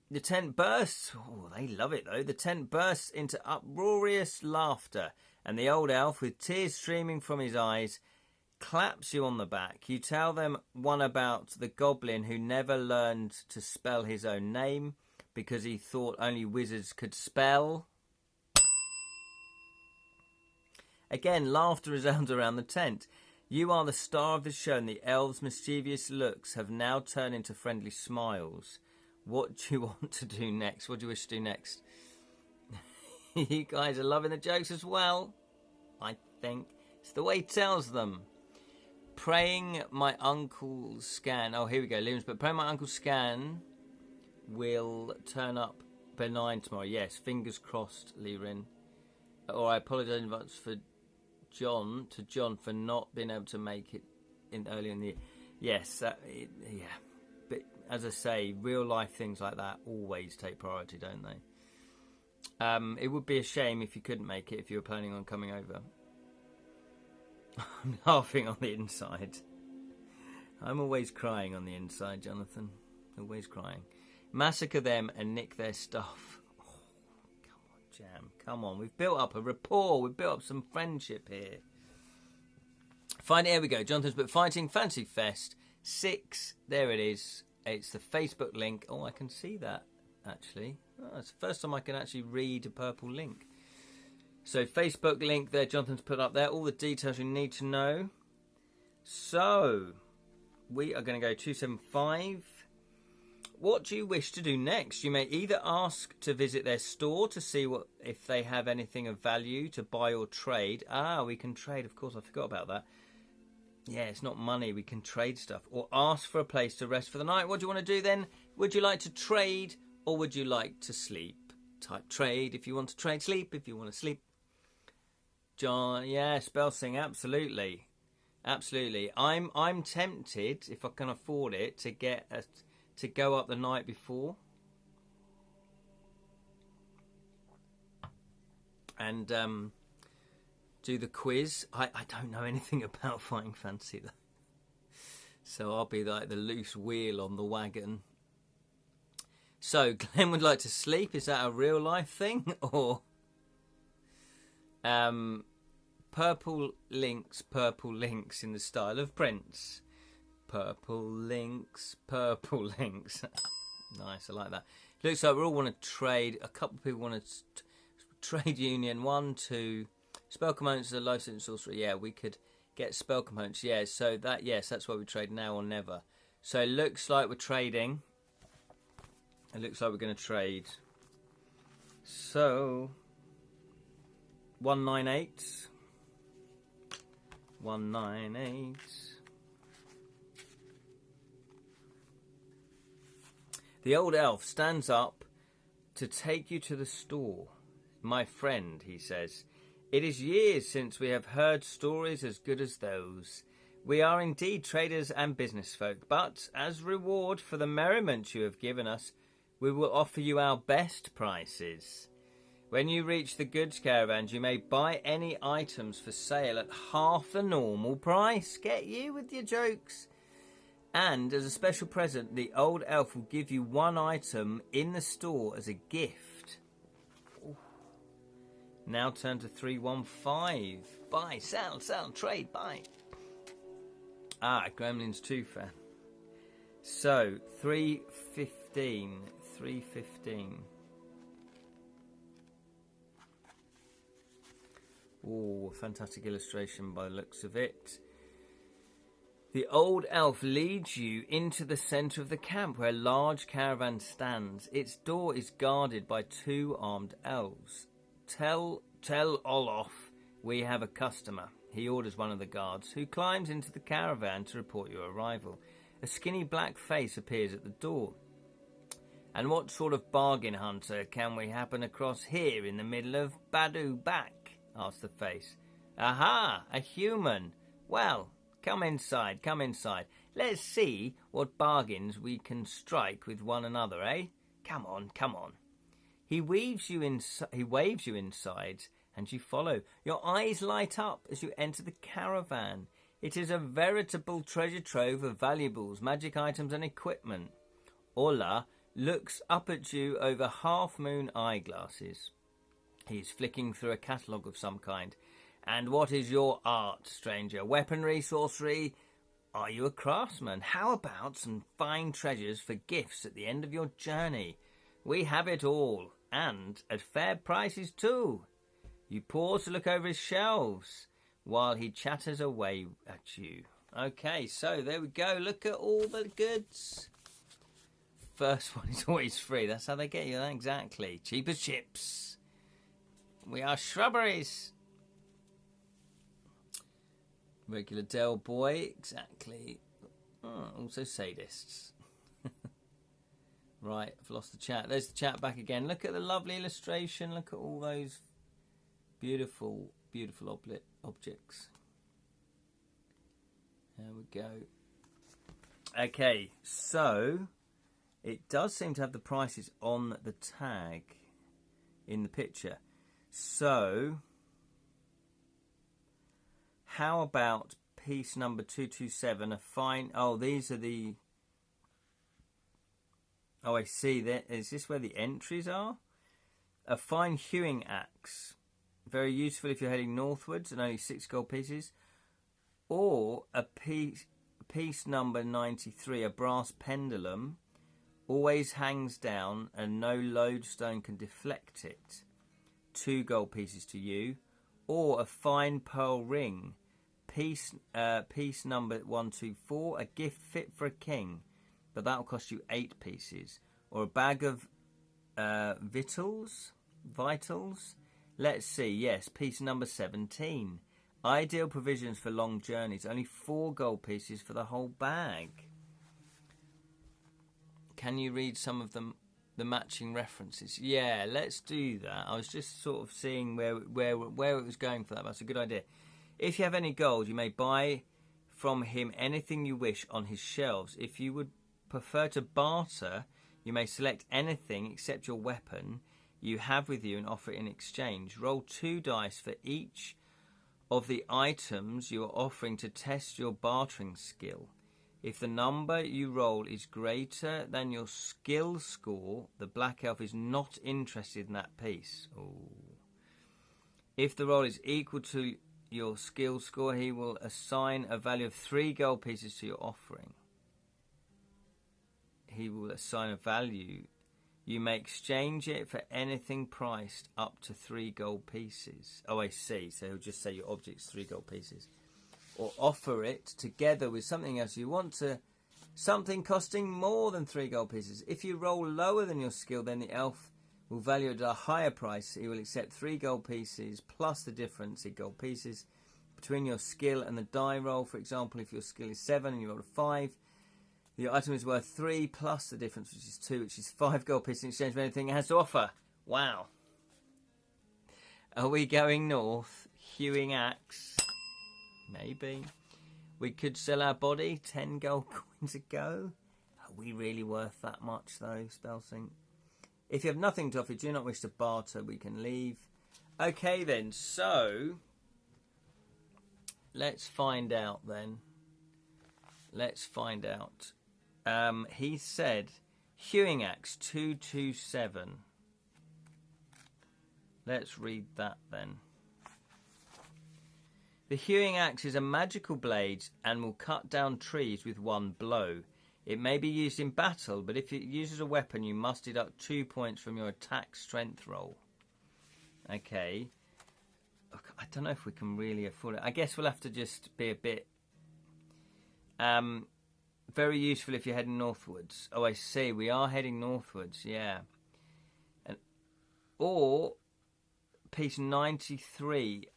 Speaker 1: The tent bursts... Oh, they love it, though. The tent bursts into uproarious laughter, and the old elf, with tears streaming from his eyes, claps you on the back. You tell them one about the goblin who never learned to spell his own name because he thought only wizards could spell. Again, laughter resounds around the tent. You are the star of the show, and the elves' mischievous looks have now turned into friendly smiles. What do you want to do next? What do you wish to do next? You guys are loving the jokes as well, I think. It's the way he tells them. Praying my uncle's scan. Oh, here we go. But praying my uncle's scan will turn up benign tomorrow. Yes, fingers crossed, Lirin. Or I apologise in advance for John for not being able to make it early in the year. Yes, yeah. But as I say, real life things like that always take priority, don't they? It would be a shame if you couldn't make it if you were planning on coming over. I'm laughing on the inside. I'm always crying on the inside, Jonathan. Always crying. Massacre them and nick their stuff. Oh, come on, Jam. Come on. We've built up a rapport. We've built up some friendship here. Here we go. Jonathan's Book Fighting Fancy Fest 6. There it is. It's the Facebook link. Oh, I can see that, actually. Oh, it's the first time I can actually read a purple link. So, Facebook link there, Jonathan's put up there. All the details you need to know. So, we are going to go 275. What do you wish to do next? You may either ask to visit their store to see if they have anything of value to buy or trade. Ah, we can trade. Of course, I forgot about that. Yeah, it's not money. We can trade stuff. Or ask for a place to rest for the night. What do you want to do then? Would you like to trade or would you like to sleep? Type trade if you want to trade. Sleep if you want to sleep. John, yeah, spell sing, absolutely. Absolutely. I'm tempted, if I can afford it, to go up the night before. And do the quiz. I don't know anything about Fighting Fantasy though. So I'll be like the loose wheel on the wagon. So Glenn would like to sleep. Is that a real life thing? Or purple links in the style of Prince. Purple links. Nice, I like that. Looks like we all want to trade. A couple of people want to trade union. 1, 2. Spell components are low in sorcery. Yeah, we could get spell components. Yeah, so that's why we trade now or never. So it looks like we're trading. It looks like we're going to trade. So 198. 198. The old elf stands up to take you to the store. My friend, he says, it is years since we have heard stories as good as those. We are indeed traders and business folk, but as reward for the merriment you have given us, we will offer you our best prices. When you reach the goods caravans, you may buy any items for sale at half the normal price. Get you with your jokes. And as a special present, the old elf will give you one item in the store as a gift. Ooh. Now turn to 315. Buy, sell, trade, buy. Ah, Gremlins 2 fan. So, 315. 315. Oh, fantastic illustration by the looks of it. The old elf leads you into the centre of the camp where a large caravan stands. Its door is guarded by 2 armed elves. Tell Olaf we have a customer. He orders one of the guards, who climbs into the caravan to report your arrival. A skinny black face appears at the door. And what sort of bargain hunter can we happen across here in the middle of Badu Bak? Asked the face. Aha, a human. Well, come inside, come inside. Let's see what bargains we can strike with one another, eh? Come on, come on. He waves you inside, and you follow. Your eyes light up as you enter the caravan. It is a veritable treasure trove of valuables, magic items, and equipment. Ola looks up at you over half-moon eyeglasses. He's flicking through a catalogue of some kind. And what is your art, stranger? Weaponry, sorcery? Are you a craftsman? How about some fine treasures for gifts at the end of your journey? We have it all, and at fair prices too. You pause to look over his shelves while he chatters away at you. Okay, so there we go. Look at all the goods. First one is always free. That's how they get you. Exactly. Cheap as chips. We are shrubberies. Regular Del Boy, exactly. Oh, also sadists. Right, I've lost the chat. There's the chat back again. Look at the lovely illustration. Look at all those beautiful, beautiful objects. There we go. Okay, so it does seem to have the prices on the tag in the picture. So, how about piece number 227? A fine. Oh, these are the. Oh, I see. Is this where the entries are? A fine hewing axe. Very useful if you're heading northwards, and only 6 gold pieces. Or a piece number 93, a brass pendulum. Always hangs down, and no lodestone can deflect it. 2 gold pieces to you. Or a fine pearl ring. Piece number 124, a gift fit for a king, but that will cost you 8 pieces. Or a bag of vitals. Let's see. Yes, piece number 17. Ideal provisions for long journeys. Only 4 gold pieces for the whole bag. Can you read some of them? The matching references. Yeah, let's do that. I was just sort of seeing where it was going for that. That's a good idea. If you have any gold, you may buy from him anything you wish on his shelves. If you would prefer to barter, you may select anything except your weapon you have with you and offer it in exchange. Roll 2 dice for each of the items you are offering to test your bartering skill. If the number you roll is greater than your skill score, the black elf is not interested in that piece. Ooh. If the roll is equal to your skill score, he will assign a value of 3 gold pieces to your offering. He will assign a value. You may exchange it for anything priced up to 3 gold pieces. Oh, I see. So he'll just say your object's 3 gold pieces. Or offer it together with something else you want to, something costing more than 3 gold pieces. If you roll lower than your skill, then the elf will value it at a higher price. He will accept 3 gold pieces plus the difference in gold pieces between your skill and the die roll. For example, if your skill is 7 and you roll a 5, the item is worth 3 plus the difference, which is 2, which is 5 gold pieces in exchange for anything it has to offer. Wow. Are we going north? Hewing axe? Maybe. We could sell our body, 10 gold coins a go. Are we really worth that much, though, Spellsync? If you have nothing to offer, do not wish to barter, we can leave. Okay, then. So, let's find out, then. Let's find out. He said, hewing axe 227. Let's read that, then. The hewing axe is a magical blade and will cut down trees with 1 blow. It may be used in battle, but if it uses a weapon, you must deduct 2 points from your attack strength roll. Okay. Look, I don't know if we can really afford it. I guess we'll have to just be a bit... very useful if you're heading northwards. Oh, I see. We are heading northwards, yeah. Or, piece 93,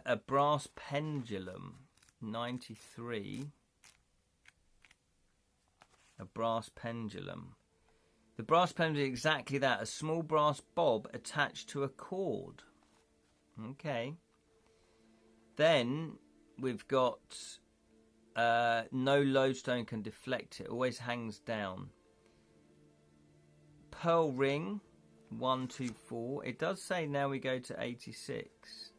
Speaker 1: a brass pendulum. 93... A brass pendulum. The brass pendulum is exactly that. A small brass bob attached to a cord. Okay. Then we've got no lodestone can deflect it. Always hangs down. Pearl ring. 124. It does say now we go to 86.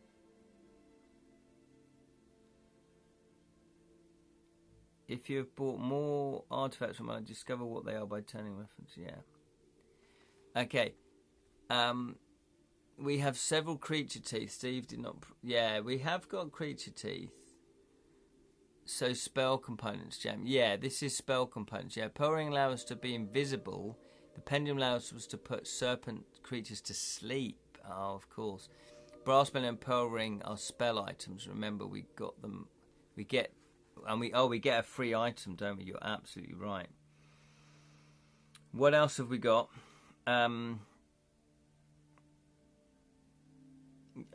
Speaker 1: If you have bought more artifacts from mine, discover what they are by turning reference. Yeah. Okay. We have several creature teeth. Steve did not... Yeah, we have got creature teeth. So spell components, Jam. Yeah, this is spell components. Yeah, Pearl ring allows us to be invisible. The pendulum allows us to put serpent creatures to sleep. Oh, of course. Brass pendulum and pearl ring are spell items. Remember, we got them... We get... And we get a free item, don't we? You're absolutely right. What else have we got? Oh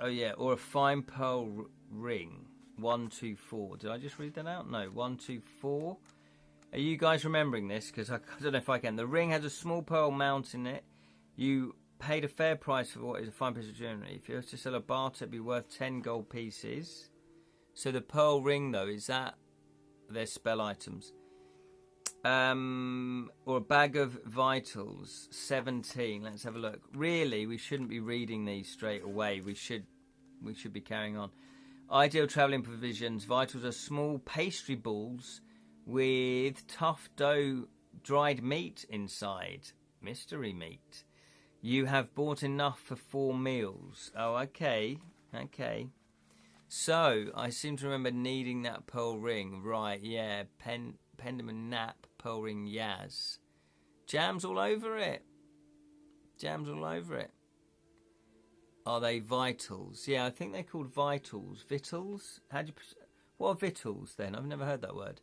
Speaker 1: yeah, or a fine pearl ring. 124. Did I just read that out? No, 124. Are you guys remembering this? Because I don't know if I can. The ring has a small pearl mount in it. You paid a fair price for what is a fine piece of jewellery. If you were to sell a barter, it'd be worth 10 gold pieces. So the pearl ring, though, is that... They're spell items. Or a bag of vitals. 17. Let's have a look. Really, we shouldn't be reading these straight away. We should be carrying on. Ideal travelling provisions. Vitals are small pastry balls with tough dough dried meat inside. Mystery meat. You have bought enough for 4 meals. Oh, okay. Okay. So, I seem to remember needing that pearl ring. Right, yeah. Pendulum nap, pearl ring, Yaz. Jam's all over it. Jam's all over it. Are they vitals? Yeah, I think they're called vitals. Vitals? What are vitals then? I've never heard that word.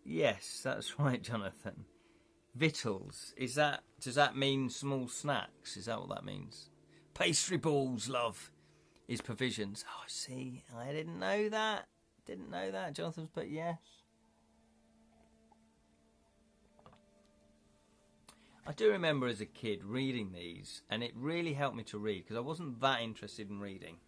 Speaker 1: Yes, that's right, Jonathan. Vitals. Does that mean small snacks? Is that what that means? Pastry balls, love. Is provisions. Oh, see, I didn't know that. Jonathan's put yes. I do remember as a kid reading these, and it really helped me to read because I wasn't that interested in reading.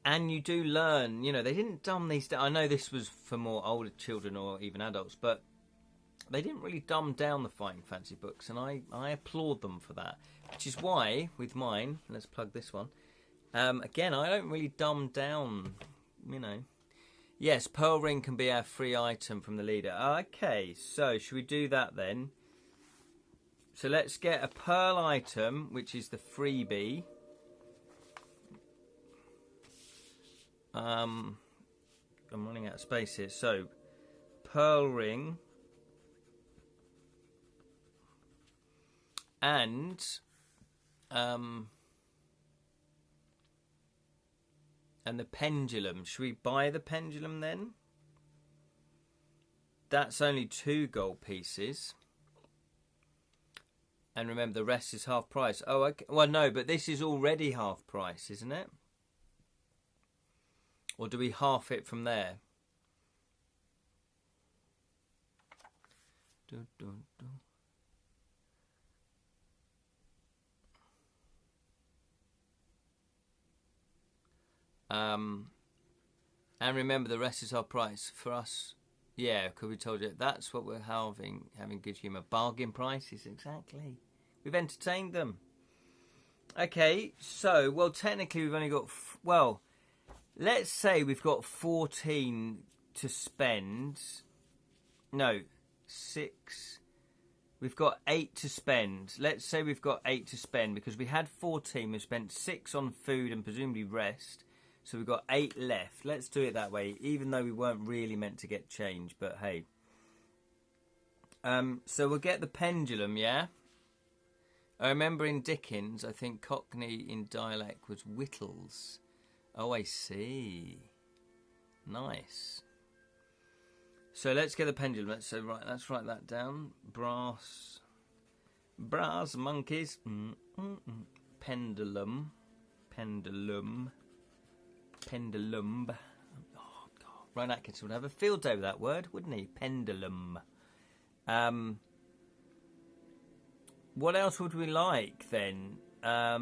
Speaker 1: And you do learn, they didn't dumb these down. I know this was for more older children or even adults, but they didn't really dumb down the fighting fantasy books, and I applaud them for that. Which is why, with mine, let's plug this one. Again, I don't really dumb down, Yes, pearl ring can be our free item from the leader. Okay, so should we do that then? So let's get a pearl item, which is the freebie. I'm running out of space here. So, pearl ring. And... And the pendulum. Should we buy the pendulum then? That's only 2 gold pieces. And remember, the rest is half price. Oh, okay. Well, no, but this is already half price, isn't it? Or do we half it from there? And remember, the rest is our price. For us, yeah, because we told you, that's what we're having good humour. Bargain prices, exactly. We've entertained them. Okay, so, well, technically we've only got, let's say we've got 14 to spend. No, 6. We've got 8 to spend. Let's say we've got 8 to spend because we had 14. We've spent 6 on food and presumably rest. So we've got 8 left. Let's do it that way, even though we weren't really meant to get change. But hey, So we'll get the pendulum, yeah? I remember in Dickens, I think Cockney in dialect was whittles. Oh, I see. Nice. So let's get the pendulum. Let's write that down. Brass monkeys. Pendulum. Oh God, Ryan Atkinson would have a field day with that word, wouldn't he? Pendulum. What else would we like then? A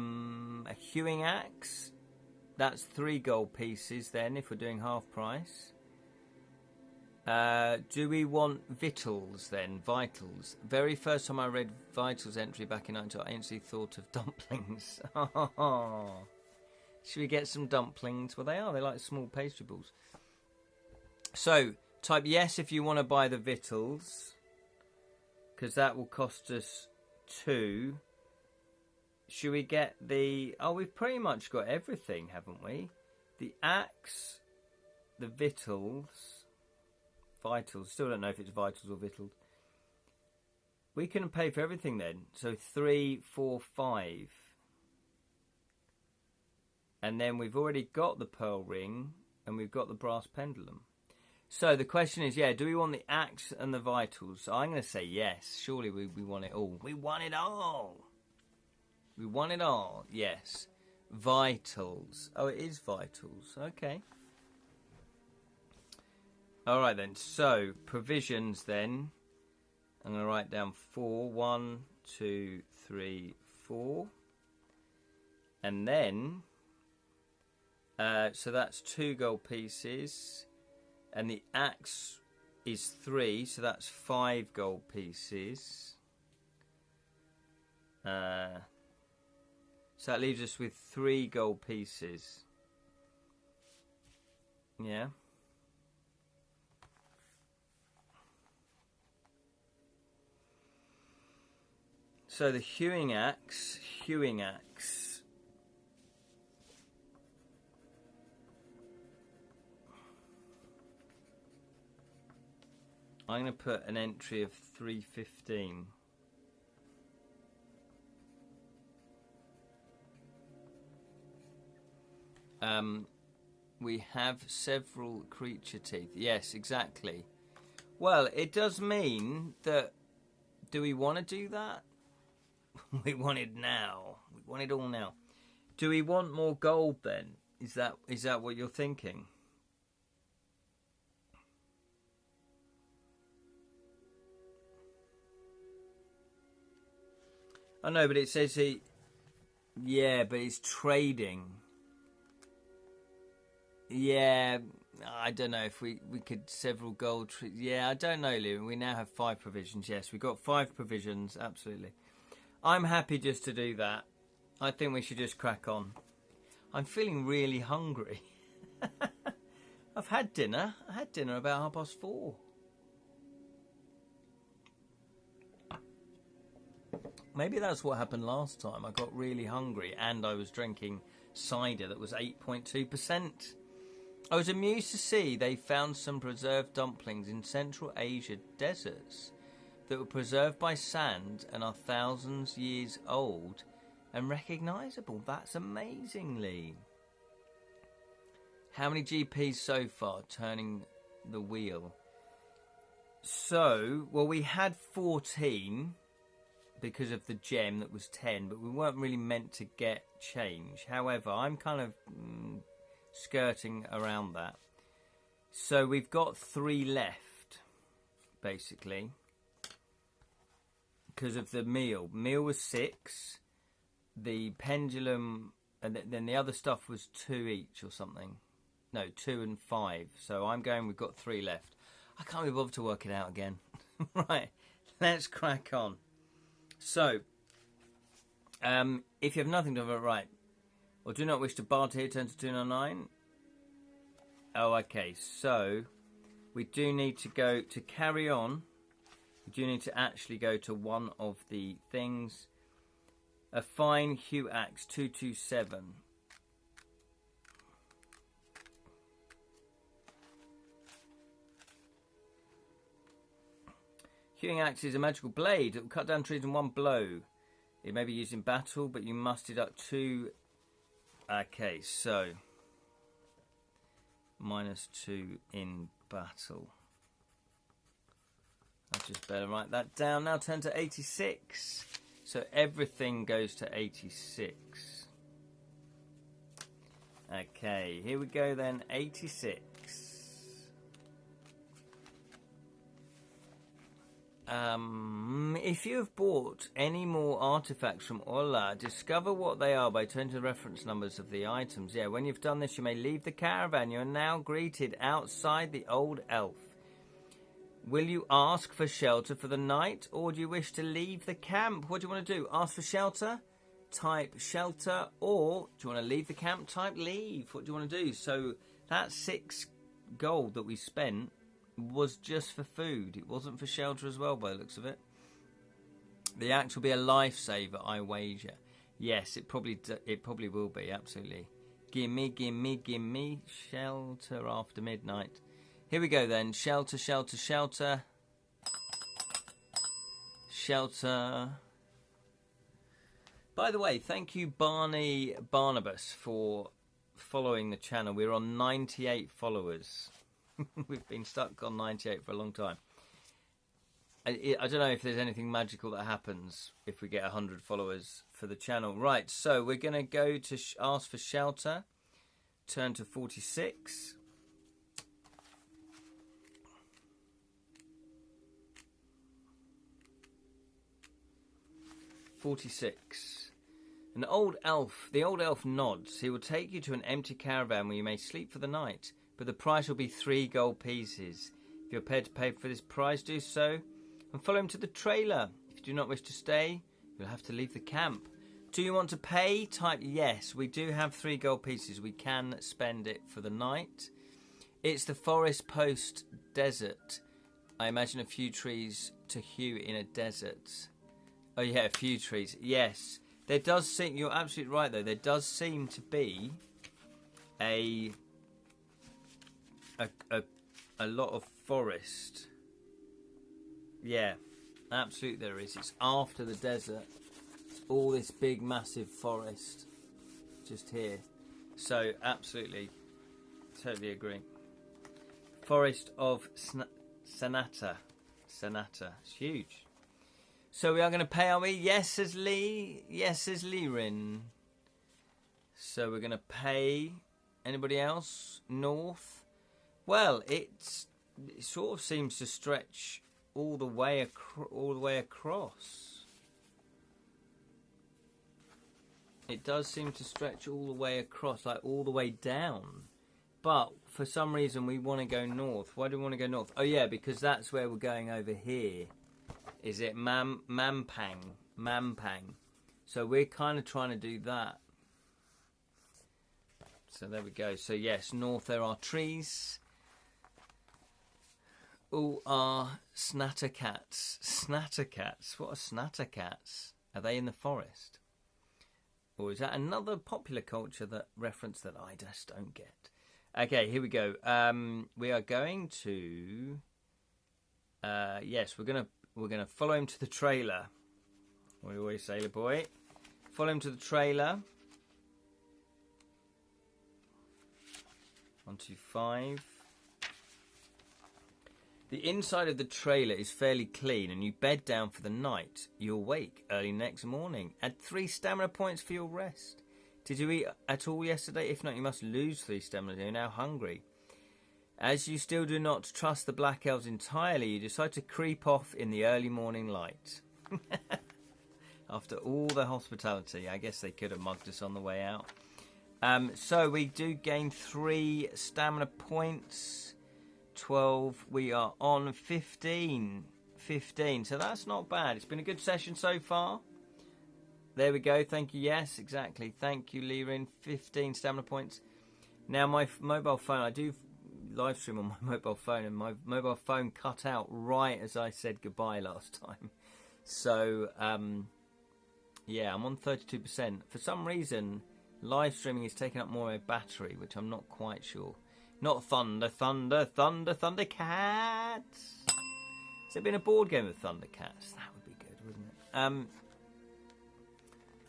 Speaker 1: hewing axe. That's 3 gold pieces then, if we're doing half price. Do we want victuals then? Vitals. Very first time I read Vitals entry back in 19, I instantly thought of dumplings. Should we get some dumplings? Well, they are. They're like small pastry balls. So, type yes if you want to buy the victuals, because that will cost us 2. Should we get the... Oh, we've pretty much got everything, haven't we? The axe, the vitals, still don't know if it's vitals or victuals. We can pay for everything then. So 3, 4, 5. And then we've already got the pearl ring and we've got the brass pendulum. So the question is, do we want the axe and the vitals? So I'm going to say yes. Surely we want it all. We want it all. We want it all. Yes. Vitals. Oh, it is vitals. Okay. All right then. So provisions then. I'm going to write down 4. 1, 2, 3, 4. And then, so that's 2 gold pieces. And the axe is 3, so that's 5 gold pieces. So that leaves us with 3 gold pieces. Yeah. So the hewing axe. I'm going to put an entry of 315. We have several creature teeth. Yes, exactly. Well, it does mean that... Do we want to do that? We want it now. We want it all now. Do we want more gold then? Is that what you're thinking? I know, but it says he... Yeah, but it's trading. Yeah, I don't know if we could several gold... Yeah, I don't know, Lou. We now have 5 provisions. Yes, we've got 5 provisions, absolutely. I'm happy just to do that. I think we should just crack on. I'm feeling really hungry. I've had dinner. I had dinner about 4:30. Maybe that's what happened last time. I got really hungry and I was drinking cider that was 8.2%. I was amused to see they found some preserved dumplings in Central Asia deserts that were preserved by sand and are thousands years old and recognisable. That's amazingly. How many GPs so far turning the wheel? So, well, we had 14 because of the gem that was 10, but we weren't really meant to get change. However, I'm kind of skirting around that. So we've got 3 left, basically, because of the meal. Meal was 6. The pendulum, and then the other stuff was 2 each or something. No, 2 and 5. So I'm going, we've got 3 left. I can't be bothered to work it out again. Right, let's crack on. So, if you have nothing to right, or do not wish to barter here, turn to 299. Oh, okay. So, we do need to go to carry on. We do need to actually go to one of the things. A fine hue axe 227. Hewing axe is a magical blade that will cut down trees in one blow. It may be used in battle, but you must deduct 2. Okay, so -2 in battle. I just better write that down. Now turn to 86. So everything goes to 86. Okay, here we go then. 86. If you have bought any more artifacts from Ola, discover what they are by turning to the reference numbers of the items. Yeah, when you've done this, you may leave the caravan. You are now greeted outside the old elf. Will you ask for shelter for the night, or do you wish to leave the camp? What do you want to do? Ask for shelter? Type shelter, or do you want to leave the camp? Type leave. What do you want to do? So that 6 gold that we spent was just for food. It wasn't for shelter as well, by the looks of it. The axe will be a lifesaver, I wager. Yes, it probably will be, absolutely. Gimme shelter after midnight. Here we go then. Shelter, shelter, shelter. Shelter. By the way, thank you Barney Barnabas for following the channel. We're on 98 followers. We've been stuck on 98 for a long time. I don't know if there's anything magical that happens if we get 100 followers for the channel. Right, so we're going to go to ask for shelter. Turn to 46. An old elf. The old elf nods. He will take you to an empty caravan where you may sleep for the night, but the price will be 3 gold pieces. If you're prepared to pay for this price, do so, and follow him to the trailer. If you do not wish to stay, you'll have to leave the camp. Do you want to pay? Type yes. We do have 3 gold pieces. We can spend it for the night. It's the forest post desert. I imagine a few trees to hew in a desert. Oh yeah, a few trees. Yes. There does seem, you're absolutely right though, there does seem to be a lot of forest. Yeah, absolutely there is. It's after the desert. It's all this big massive forest just here. So absolutely, totally agree. Forest of Sanata. It's huge. So we are going to pay, are we? Yes, says Lee. Yes, says Lirin. So we're going to pay. Anybody else? North. Well, it sort of seems to stretch all the way across. It does seem to stretch all the way across, like all the way down. But for some reason we want to go north. Why do we want to go north? Oh yeah, because that's where we're going over here. Is it Mampang? So we're kind of trying to do that. So there we go. So yes, north there are trees. All are snattercats. Snattercats? What are snattercats? Are they in the forest? Or is that another popular culture that reference that I just don't get? Okay, here we go. We are going to... yes, we're gonna follow him to the trailer. What do you always say, sailor boy? Follow him to the trailer. 125. The inside of the trailer is fairly clean, and you bed down for the night. You awake early next morning. Add 3 stamina points for your rest. Did you eat at all yesterday? If not, you must lose 3 stamina. You're now hungry. As you still do not trust the Black Elves entirely, you decide to creep off in the early morning light. After all the hospitality, I guess they could have mugged us on the way out. So we do gain 3 stamina points. 12. We are on 15. 15. So that's not bad. It's been a good session so far. There we go. Thank you. Yes, exactly. Thank you, Lirin. 15 stamina points. Now my mobile phone, I do live stream on my mobile phone, and my mobile phone cut out right as I said goodbye last time. So yeah, I'm on 32%. For some reason, live streaming is taking up more of my battery, which I'm not quite sure. Not thunder, thunder, thunder, thunder cats. Has there been a board game of Thundercats? That would be good, wouldn't it?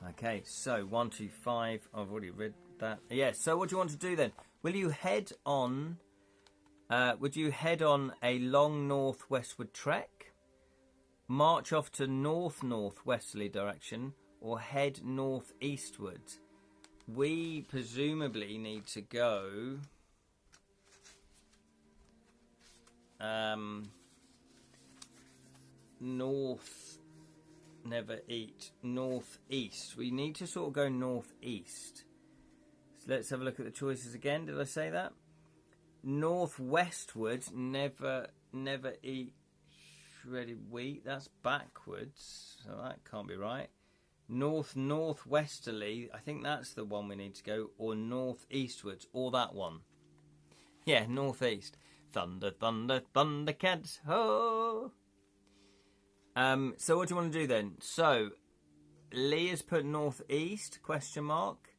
Speaker 1: Okay, so 1, 2, 5. I've already read that. Yeah. So what do you want to do then? Will you head on? Would you head on a long northwestward trek, march off to northwesterly direction, or head northeastward? We presumably need to go north, never eat, northeast. We need to sort of go northeast. So let's have a look at the choices again. Did I say that? Northwestward, never eat shredded wheat. That's backwards, so that can't be right. Northwesterly, I think that's the one we need to go, or northeastwards, or that one. Yeah, northeast. Thunder, thunder, thundercats, ho! So what do you want to do then? So, Leah's put northeast, question mark.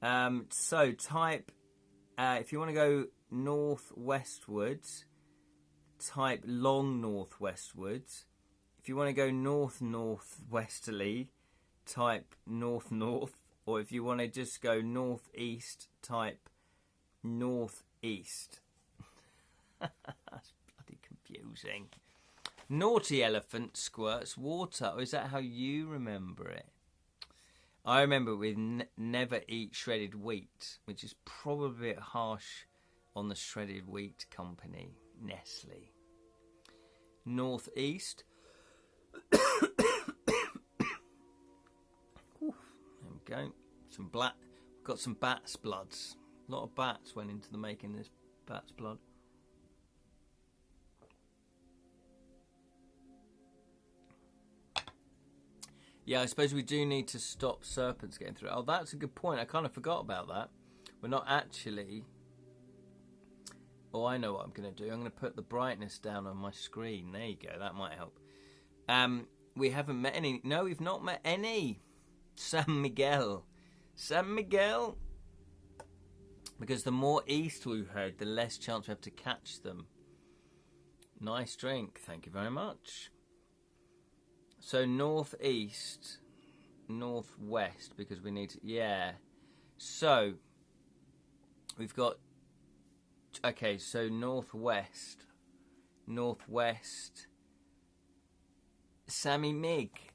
Speaker 1: So type, if you want to go northwestwards, type long northwestwards. If you want to go northwesterly, type north. Or if you want to just go northeast, type northeast. That's bloody confusing. Naughty elephant squirts water. Or is that how you remember it? I remember with never eat shredded wheat, which is probably a bit harsh on the shredded wheat company, Nestle. Northeast. Ooh, there we go. Some black. We've got some bat's bloods. A lot of bats went into the making this bat's blood. Yeah, I suppose we do need to stop serpents getting through. Oh, that's a good point. I kind of forgot about that. We're not actually... Oh, I know what I'm going to do. I'm going to put the brightness down on my screen. There you go. That might help. We haven't met any... No, we've not met any. San Miguel. San Miguel. Because the more east we head, the less chance we have to catch them. Nice drink. Thank you very much. So northeast, northwest, because we need to, yeah. So we've got, okay, so northwest, Sammy Mig.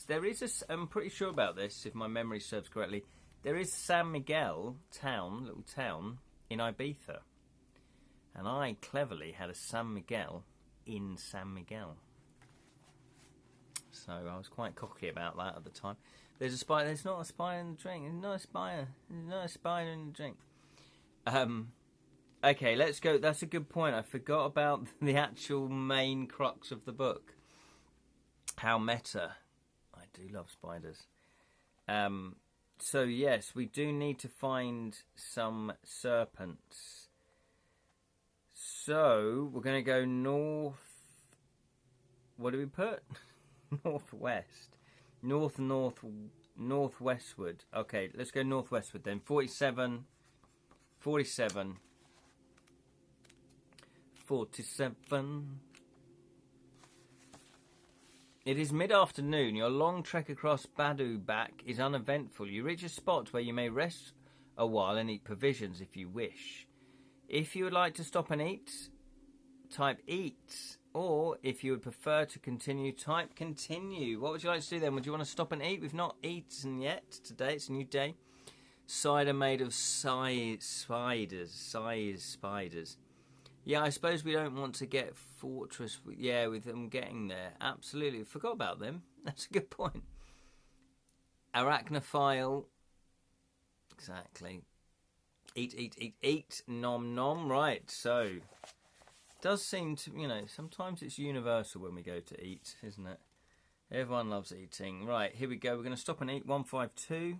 Speaker 1: There is I'm pretty sure about this, if my memory serves correctly. There is San Miguel town, little town, in Ibiza. And I cleverly had a San Miguel in San Miguel. So I was quite cocky about that at the time. There's a spider. There's not a spider in the drink. There's not a spider. There's not a spider in the drink. Okay, let's go. That's a good point. I forgot about the actual main crux of the book. How meta. I do love spiders. So yes, we do need to find some serpents. So we're going to go north. What do we put? Northwest. Northwestward. Okay, let's go northwestward then. 47. It is mid-afternoon. Your long trek across Badu back is uneventful. You reach a spot where you may rest a while and eat provisions if you wish. If you would like to stop and eat, type eat. Or, if you would prefer to continue, type continue. What would you like to do then? Would you want to stop and eat? We've not eaten yet today. It's a new day. Cider made of spiders. Yeah, I suppose we don't want to get fortress. Yeah, with them getting there. Absolutely. Forgot about them. That's a good point. Arachnophile. Exactly. Eat. Nom nom. Right, so... does seem to, sometimes it's universal when we go to eat, isn't it? Everyone loves eating. Right, here we go. We're going to stop and eat. 152.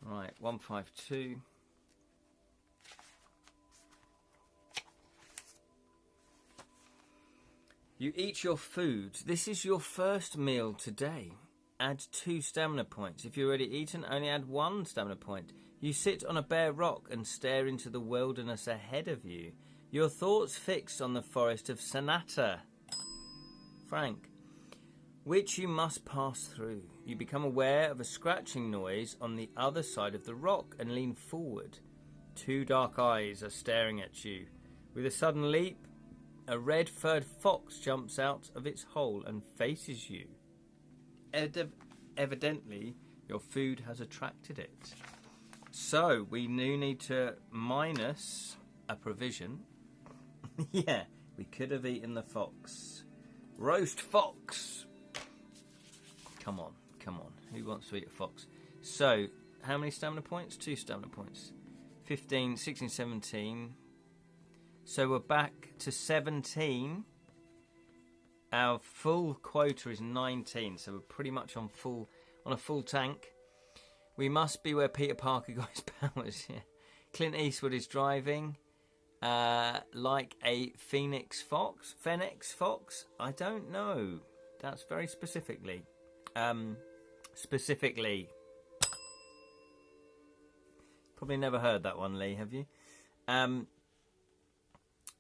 Speaker 1: Right, 152. You eat your food. This is your first meal today. add 2 stamina points. If you're already eaten, only add 1 stamina point. You sit on a bare rock and stare into the wilderness ahead of you. Your thoughts fixed on the forest of Sanata, Frank, which you must pass through. You become aware of a scratching noise on the other side of the rock and lean forward. 2 dark eyes are staring at you. With a sudden leap, a red-furred fox jumps out of its hole and faces you. Evidently, your food has attracted it. So, we now need to minus a provision. Yeah, we could have eaten the fox. Roast fox! Come on, come on. Who wants to eat a fox? So, how many stamina points? 2 stamina points. 15, 16, 17. So we're back to 17. Our full quota is 19, so we're pretty much on a full tank. We must be where Peter Parker got his powers. Yeah. Clint Eastwood is driving like a phoenix fox. Phoenix fox? I don't know. That's very specifically. Probably never heard that one, Lee, have you?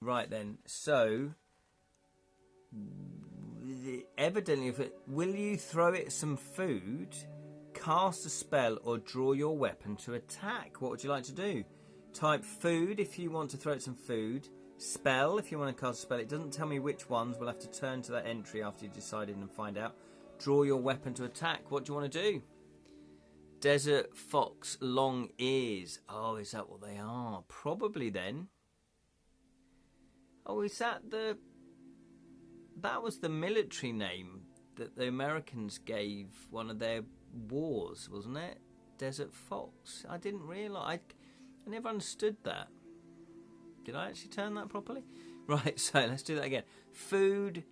Speaker 1: Right then, so evidently, will you throw it some food, cast a spell, or draw your weapon to attack? What would you like to do? Type food if you want to throw it some food, spell if you want to cast a spell. It doesn't tell me which ones. We'll have to turn to that entry after you've decided and find out. Draw your weapon to attack. What do you want to do? Desert fox, long ears. Oh, is that what they are? Probably then. Oh, is that the... That was the military name that the Americans gave one of their wars, wasn't it? Desert fox. I didn't realise. I never understood that. Did I actually turn that properly? Right, so let's do that again. Food,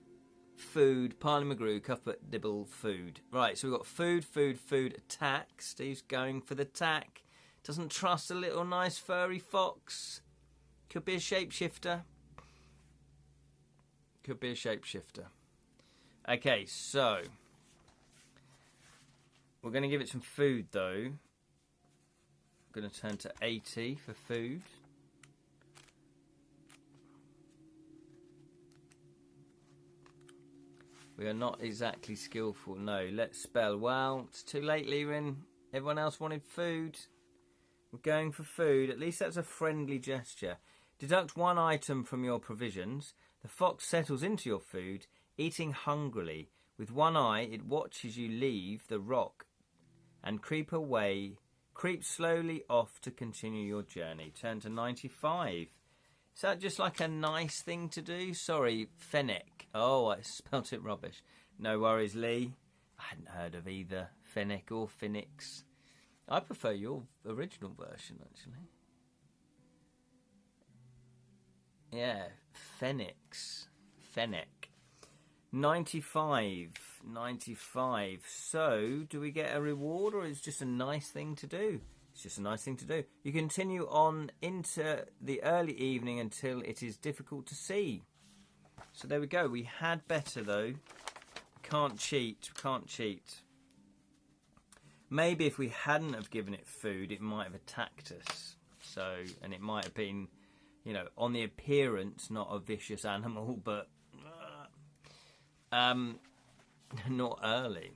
Speaker 1: Parley McGrew, Cuthbert Dibble, food. Right, so we've got food, attack. Steve's going for the attack. Doesn't trust a little nice furry fox. Could be a shapeshifter. Could be a shapeshifter. Okay, so we're going to give it some food, though. I'm going to turn to 80 for food. We are not exactly skillful. No, let's spell. Well, it's too late, Lewin. Everyone else wanted food. We're going for food. At least that's a friendly gesture. Deduct 1 item from your provisions. The fox settles into your food, eating hungrily. With 1 eye, it watches you leave the rock and creep slowly off to continue your journey. Turn to 95. Is that just like a nice thing to do? Sorry, Fennec. Oh, I spelt it rubbish. No worries, Lee. I hadn't heard of either Fennec or Phoenix. I prefer your original version, actually. Yeah, Phoenix. Fennec. 95. 95. So, do we get a reward or is it just a nice thing to do? It's just a nice thing to do. You continue on into the early evening until it is difficult to see. So there we go. We had better, though. Can't cheat. Can't cheat. Maybe if we hadn't have given it food, it might have attacked us. So, and it might have been, you know, on the appearance, not a vicious animal, but not early.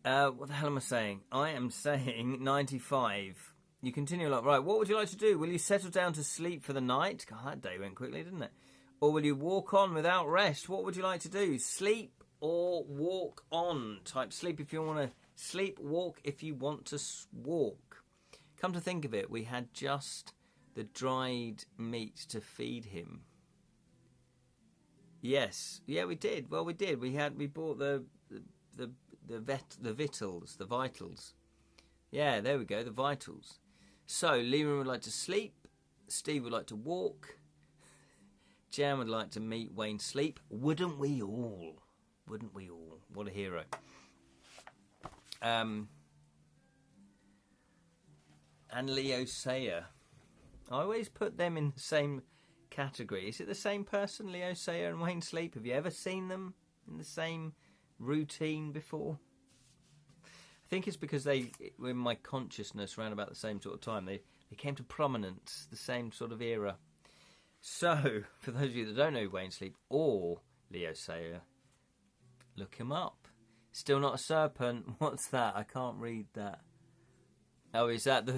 Speaker 1: What the hell am I saying? I am saying 95. You continue like, right, what would you like to do? Will you settle down to sleep for the night? God, that day went quickly, didn't it? Or will you walk on without rest? What would you like to do? Sleep or walk on? Type sleep if you want to sleep, walk if you want to walk. Come to think of it, we had just the dried meat to feed him. Yes. Yeah, we did. Well, we did. We bought the vitals. Yeah, there we go, the vitals. So, Leland would like to sleep. Steve would like to walk. Jan would like to meet Wayne sleep. Wouldn't we all? Wouldn't we all? What a hero. And Leo Sayer. I always put them in the same category. Is it the same person, Leo Sayer and Wayne Sleep? Have you ever seen them in the same routine before. I think it's because they were in my consciousness around about the same sort of time. They came to prominence, the same sort of era. So, for those of you that don't know Wayne Sleep or Leo Sayer, look him up. Still not a serpent. What's that? I can't read that. Oh, is that?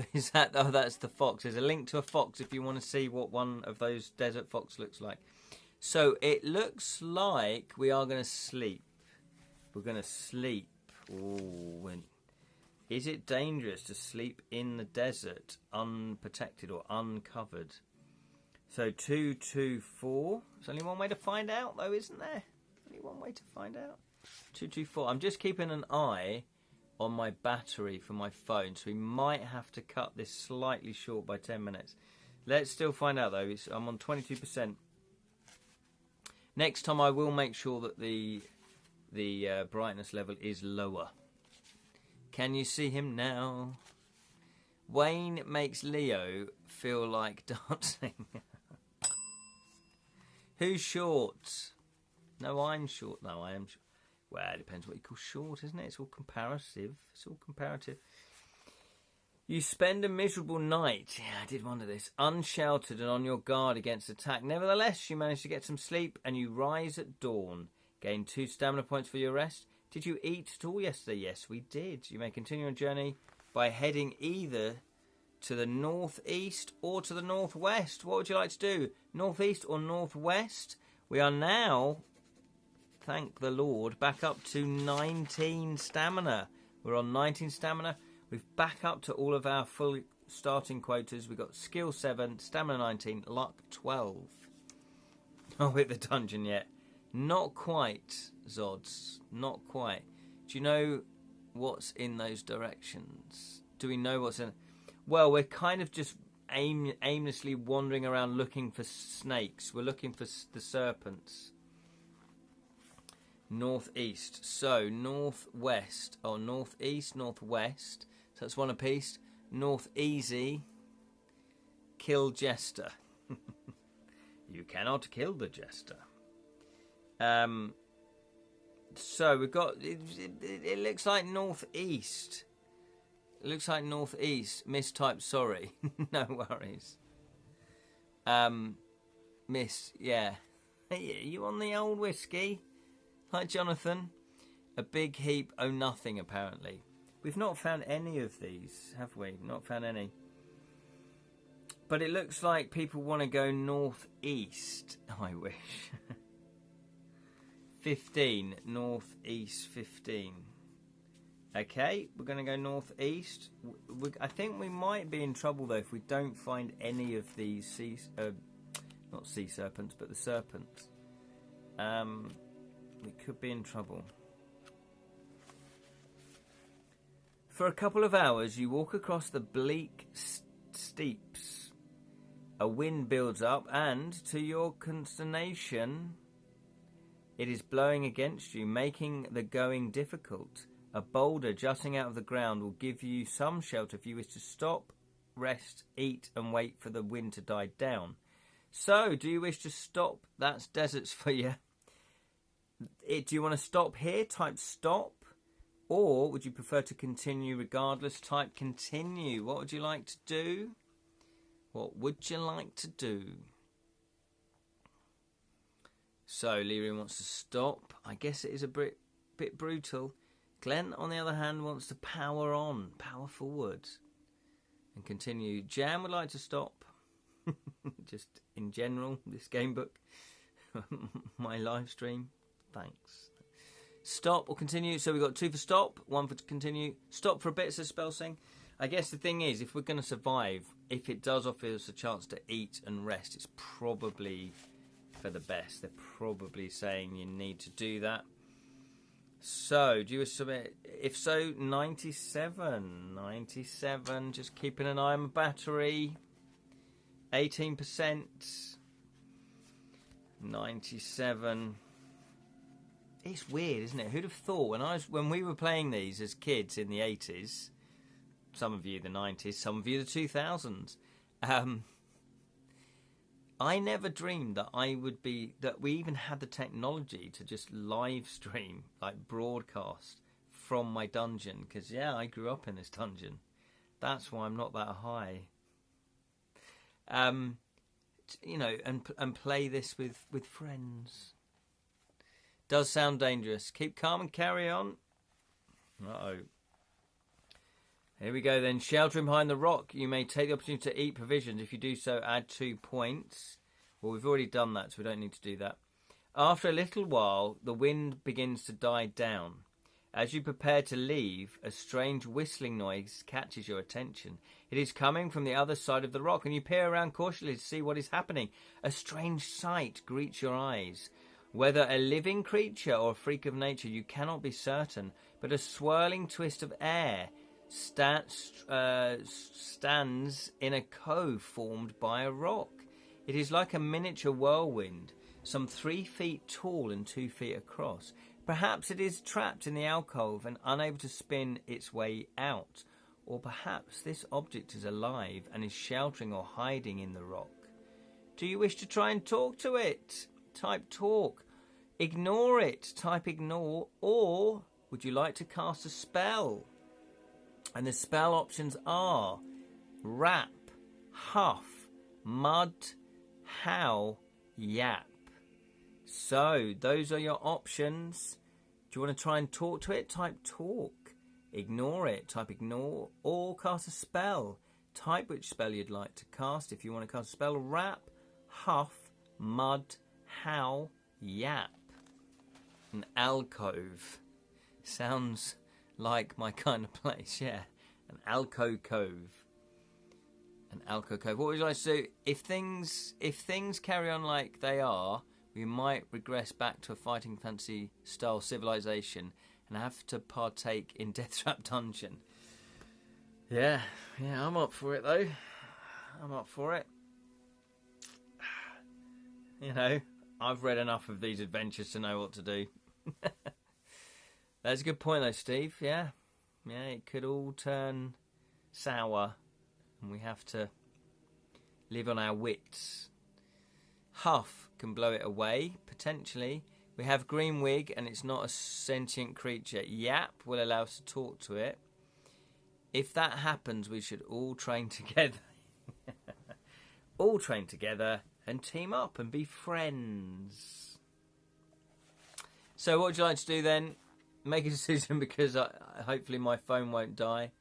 Speaker 1: Oh, that's the fox. There's a link to a fox if you want to see what one of those desert fox looks like. So it looks like we are going to sleep. We're going to sleep. Oh, is it dangerous to sleep in the desert unprotected or uncovered? So 224. There's only one way to find out, though, isn't there? Only one way to find out. 224. I'm just keeping an eye on my battery for my phone, so we might have to cut this slightly short by 10 minutes. Let's still find out, though. I'm on 22%. Next time I will make sure that the brightness level is lower. Can you see him now? Wayne makes Leo feel like dancing. Who's short? No, I'm short. No, I am short. Well, it depends what you call short, isn't it? It's all comparative. It's all comparative. You spend a miserable night, yeah, I did wonder this, unsheltered and on your guard against attack. Nevertheless, you manage to get some sleep and you rise at dawn. Gain 2 stamina points for your rest. Did you eat at all yesterday? Yes, we did. You may continue your journey by heading either to the northeast or to the northwest. What would you like to do? Northeast or northwest? We are now, thank the Lord, back up to 19 stamina. We're on 19 stamina. We've back up to all of our full starting quotas. We've got skill 7, stamina 19, luck 12. Not hit the dungeon yet. Not quite, Zods. Not quite. Do you know what's in those directions? Do we know what's in? Well, we're kind of just aimlessly wandering around looking for snakes. We're looking for the serpents. Northeast. So, northwest. Oh, northeast, northwest. So that's one apiece. North easy. Kill Jester. You cannot kill the Jester. So we've got. It looks like northeast. It looks like northeast. Mistype. Sorry. No worries. Miss. Yeah. Hey, you on the old whiskey? Like Jonathan. A big heap. Oh, nothing apparently. We've not found any of these, have we? Not found any. But it looks like people want to go northeast. I wish. 15. Northeast 15. Okay, we're going to go northeast. I think we might be in trouble, though, if we don't find any of these not sea serpents, but the serpents. We could be in trouble. For a couple of hours, you walk across the bleak steeps. A wind builds up, and, to your consternation, it is blowing against you, making the going difficult. A boulder jutting out of the ground will give you some shelter if you wish to stop, rest, eat, and wait for the wind to die down. So, do you wish to stop? That's deserts for you. Do you want to stop here? Type stop. Or would you prefer to continue regardless? Type continue. What would you like to do? What would you like to do? So, Lyrian wants to stop. I guess it is a bit brutal. Glenn, on the other hand, wants to power on, power forward, and continue. Jan would like to stop. Just in general, this game book. My live stream. Thanks. Stop or continue. So we've got 2 for stop, 1 for continue. Stop for a bit, says Spellsing. I guess the thing is, if we're going to survive, if it does offer us a chance to eat and rest, it's probably for the best. They're probably saying you need to do that. So, do you submit? If so, 97. 97, just keeping an eye on my battery. 18%. 97. It's weird, isn't it? Who'd have thought when we were playing these as kids in the 80s, some of you the 90s, some of you the 2000s, I never dreamed that that we even had the technology to just live stream, like broadcast from my dungeon. Because, yeah, I grew up in this dungeon. That's why I'm not that high. You know, and play this with friends. Does sound dangerous. Keep calm and carry on. Uh-oh. Here we go then. Sheltering behind the rock. You may take the opportunity to eat provisions. If you do so, add 2 points. Well, we've already done that, so we don't need to do that. After a little while, the wind begins to die down. As you prepare to leave, a strange whistling noise catches your attention. It is coming from the other side of the rock, and you peer around cautiously to see what is happening. A strange sight greets your eyes. Whether a living creature or a freak of nature, you cannot be certain, but a swirling twist of air stands in a cove formed by a rock. It is like a miniature whirlwind, some 3 feet tall and 2 feet across. Perhaps it is trapped in the alcove and unable to spin its way out. Or perhaps this object is alive and is sheltering or hiding in the rock. Do you wish to try and talk to it? Type talk. Ignore it. Type ignore. Or would you like to cast a spell? And the spell options are Wrap, Huff, Mud, Howl, Yap. So, those are your options. Do you want to try and talk to it? Type talk. Ignore it. Type ignore. Or cast a spell. Type which spell you'd like to cast. If you want to cast a spell, Wrap, Huff, Mud, Howl, Yap. An alcove. Sounds like my kind of place, yeah. An alcove cove. An alcove cove. What would you like to do? If things carry on like they are, we might regress back to a fighting fantasy style civilization and have to partake in Death Trap Dungeon. Yeah, I'm up for it though. I'm up for it. You know, I've read enough of these adventures to know what to do. That's a good point though, Steve. Yeah, it could all turn sour and we have to live on our wits. Huff can blow it away, potentially. We have Green Wig, and it's not a sentient creature. Yap will allow us to talk to it. If that happens, we should all train together. All train together and team up and be friends. So what would you like to do then? Make a decision, because hopefully my phone won't die.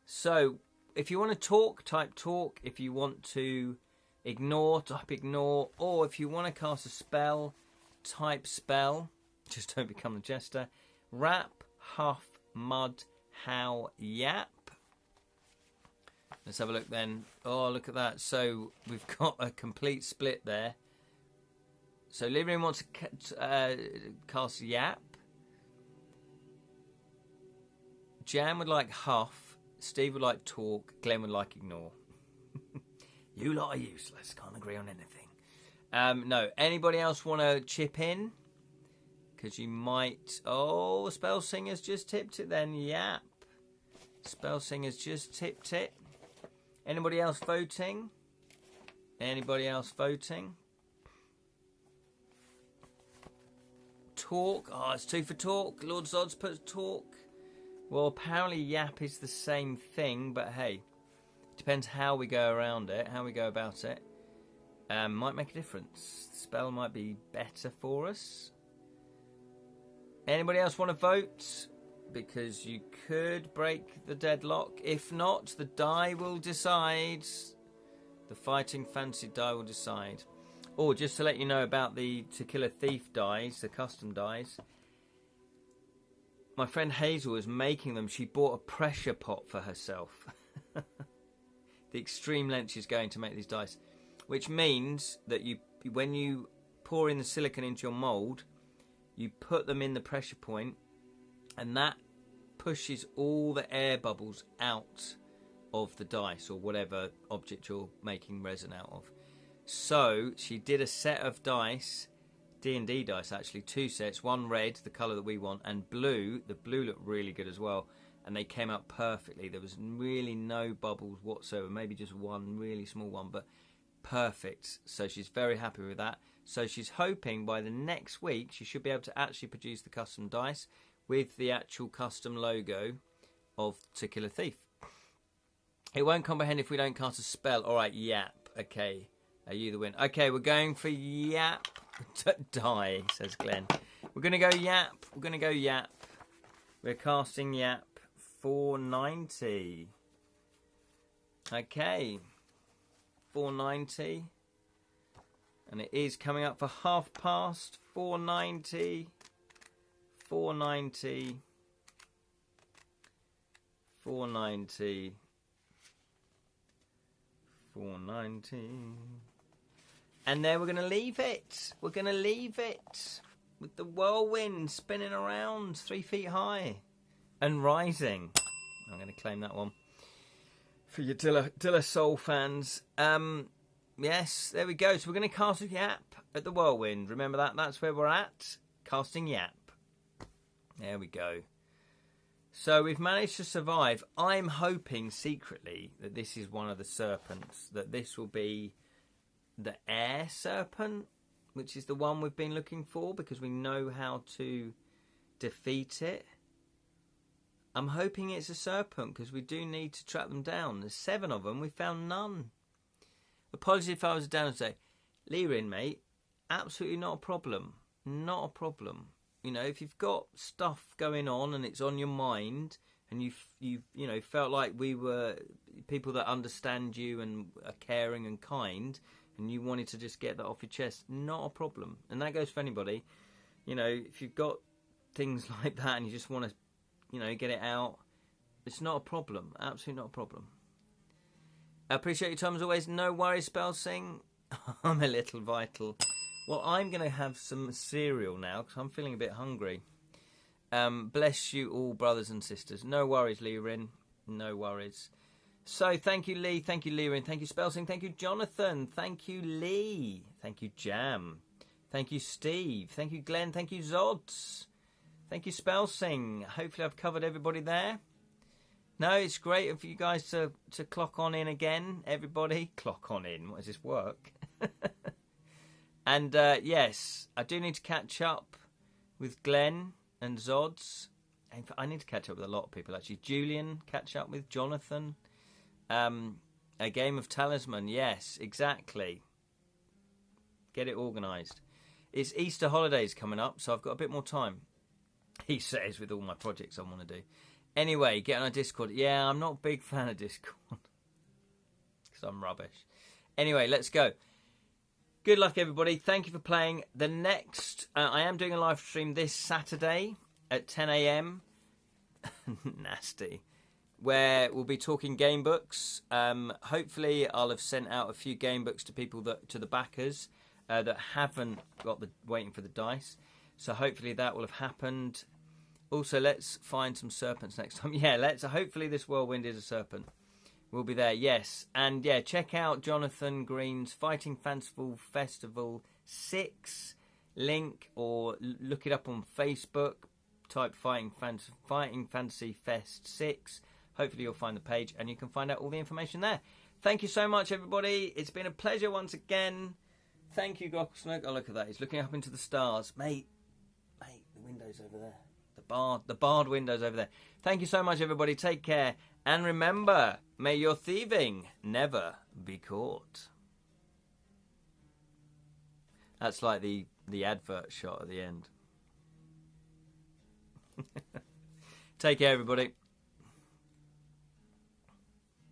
Speaker 1: So if you want to talk, type talk. If you want to ignore, type ignore. Or if you want to cast a spell, type spell. Just don't become the jester. Wrap, Huff, Mud, Howl, Yap. Let's have a look then. Oh, look at that. So we've got a complete split there. So Living wants to cast Yap. Jan would like Huff. Steve would like talk. Glenn would like ignore. You lot are useless. Can't agree on anything. No. Anybody else want to chip in? Because you might... Oh, Spell Singer's just tipped it then. Yap. Spell Singer's just tipped it. Anybody else voting? Anybody else voting? Talk. Oh, it's 2 for talk. Lord Zods puts talk. Well, apparently Yap is the same thing, but hey, depends how we go around it, how we go about it. Might make a difference. The spell might be better for us. Anybody else want to vote? Because you could break the deadlock. If not, the die will decide. The Fighting Fantasy die will decide. Or just to let you know about the To Kill a Thief dies, the custom dies. My friend Hazel was making them. She bought a pressure pot for herself. The extreme length she's going to make these dice. Which means that when you pour in the silicone into your mould, you put them in the pressure point, and that pushes all the air bubbles out of the dice or whatever object you're making resin out of. So she did a set of dice, D&D dice actually, 2 sets, one red, the colour that we want, and blue. The blue looked really good as well, and they came out perfectly. There was really no bubbles whatsoever, maybe just one really small one, but Perfect. So she's very happy with that. So she's hoping by the next week she should be able to actually produce the custom dice with the actual custom logo of To Kill a Thief. It won't comprehend if we don't cast a spell. All right, yap. Okay, are you the win? Okay, we're going for yap to die, says Glenn. We're going to go yap. We're going to go yap. We're casting yap 490. Okay, 490. And it is coming up for half past 490. 490. 490. 490. And then we're going to leave it. We're going to leave it with the whirlwind spinning around 3 feet high and rising. I'm going to claim that one for your Dilla Soul fans. Yes, there we go. So we're going to cast a yap at the whirlwind. Remember that? That's where we're at. Casting yap. There we go. So we've managed to survive. I'm hoping secretly that this is one of the serpents. That this will be the air serpent, which is the one we've been looking for because we know how to defeat it. I'm hoping it's a serpent because we do need to track them down. There's 7 of them. We found none. Apologies if I was down and say, Lirin, mate, absolutely not a problem. Not a problem. You know, if you've got stuff going on and it's on your mind and you've you know, felt like we were people that understand you and are caring and kind and you wanted to just get that off your chest, not a problem. And that goes for anybody. You know, if you've got things like that and you just want to, you know, get it out, it's not a problem. Absolutely not a problem. I appreciate your time as always. No worries, Spellsing. I'm a little vital. Well, I'm going to have some cereal now because I'm feeling a bit hungry. Bless you all, brothers and sisters. No worries, Lirin. No worries. So, thank you, Lee. Thank you, Lirin. Thank you, Spellsing. Thank you, Jonathan. Thank you, Lee. Thank you, Jam. Thank you, Steve. Thank you, Glenn. Thank you, Zods. Thank you, Spellsing. Hopefully I've covered everybody there. No, it's great for you guys to clock on in again, everybody. Clock on in. What does this work? And yes, I do need to catch up with Glenn and Zods. I need to catch up with a lot of people, actually. Julian, catch up with Jonathan. A game of Talisman. Yes, exactly. Get it organised. It's Easter holidays coming up, so I've got a bit more time. He says, with all my projects I want to do. Anyway, get on our Discord. Yeah, I'm not a big fan of Discord. Because I'm rubbish. Anyway, let's go. Good luck, everybody. Thank you for playing. The next... I am doing a live stream this Saturday at 10 a.m. Nasty. Where we'll be talking game books. Hopefully, I'll have sent out a few game books to people, to the backers, that haven't got waiting for the dice. So hopefully that will have happened. Also, let's find some serpents next time. Yeah, hopefully this whirlwind is a serpent. We'll be there, yes. And yeah, check out Jonathan Green's Fighting Fanciful Festival 6 link, or look it up on Facebook. Type Fighting Fantasy Fest 6. Hopefully you'll find the page and you can find out all the information there. Thank you so much, everybody. It's been a pleasure once again. Thank you, Grocklesnook. Oh, look at that. He's looking up into the stars. Mate, the window's over there. The barred window's over there. Thank you so much, everybody. Take care. And remember, may your thieving never be caught. That's like the advert shot at the end. Take care, everybody.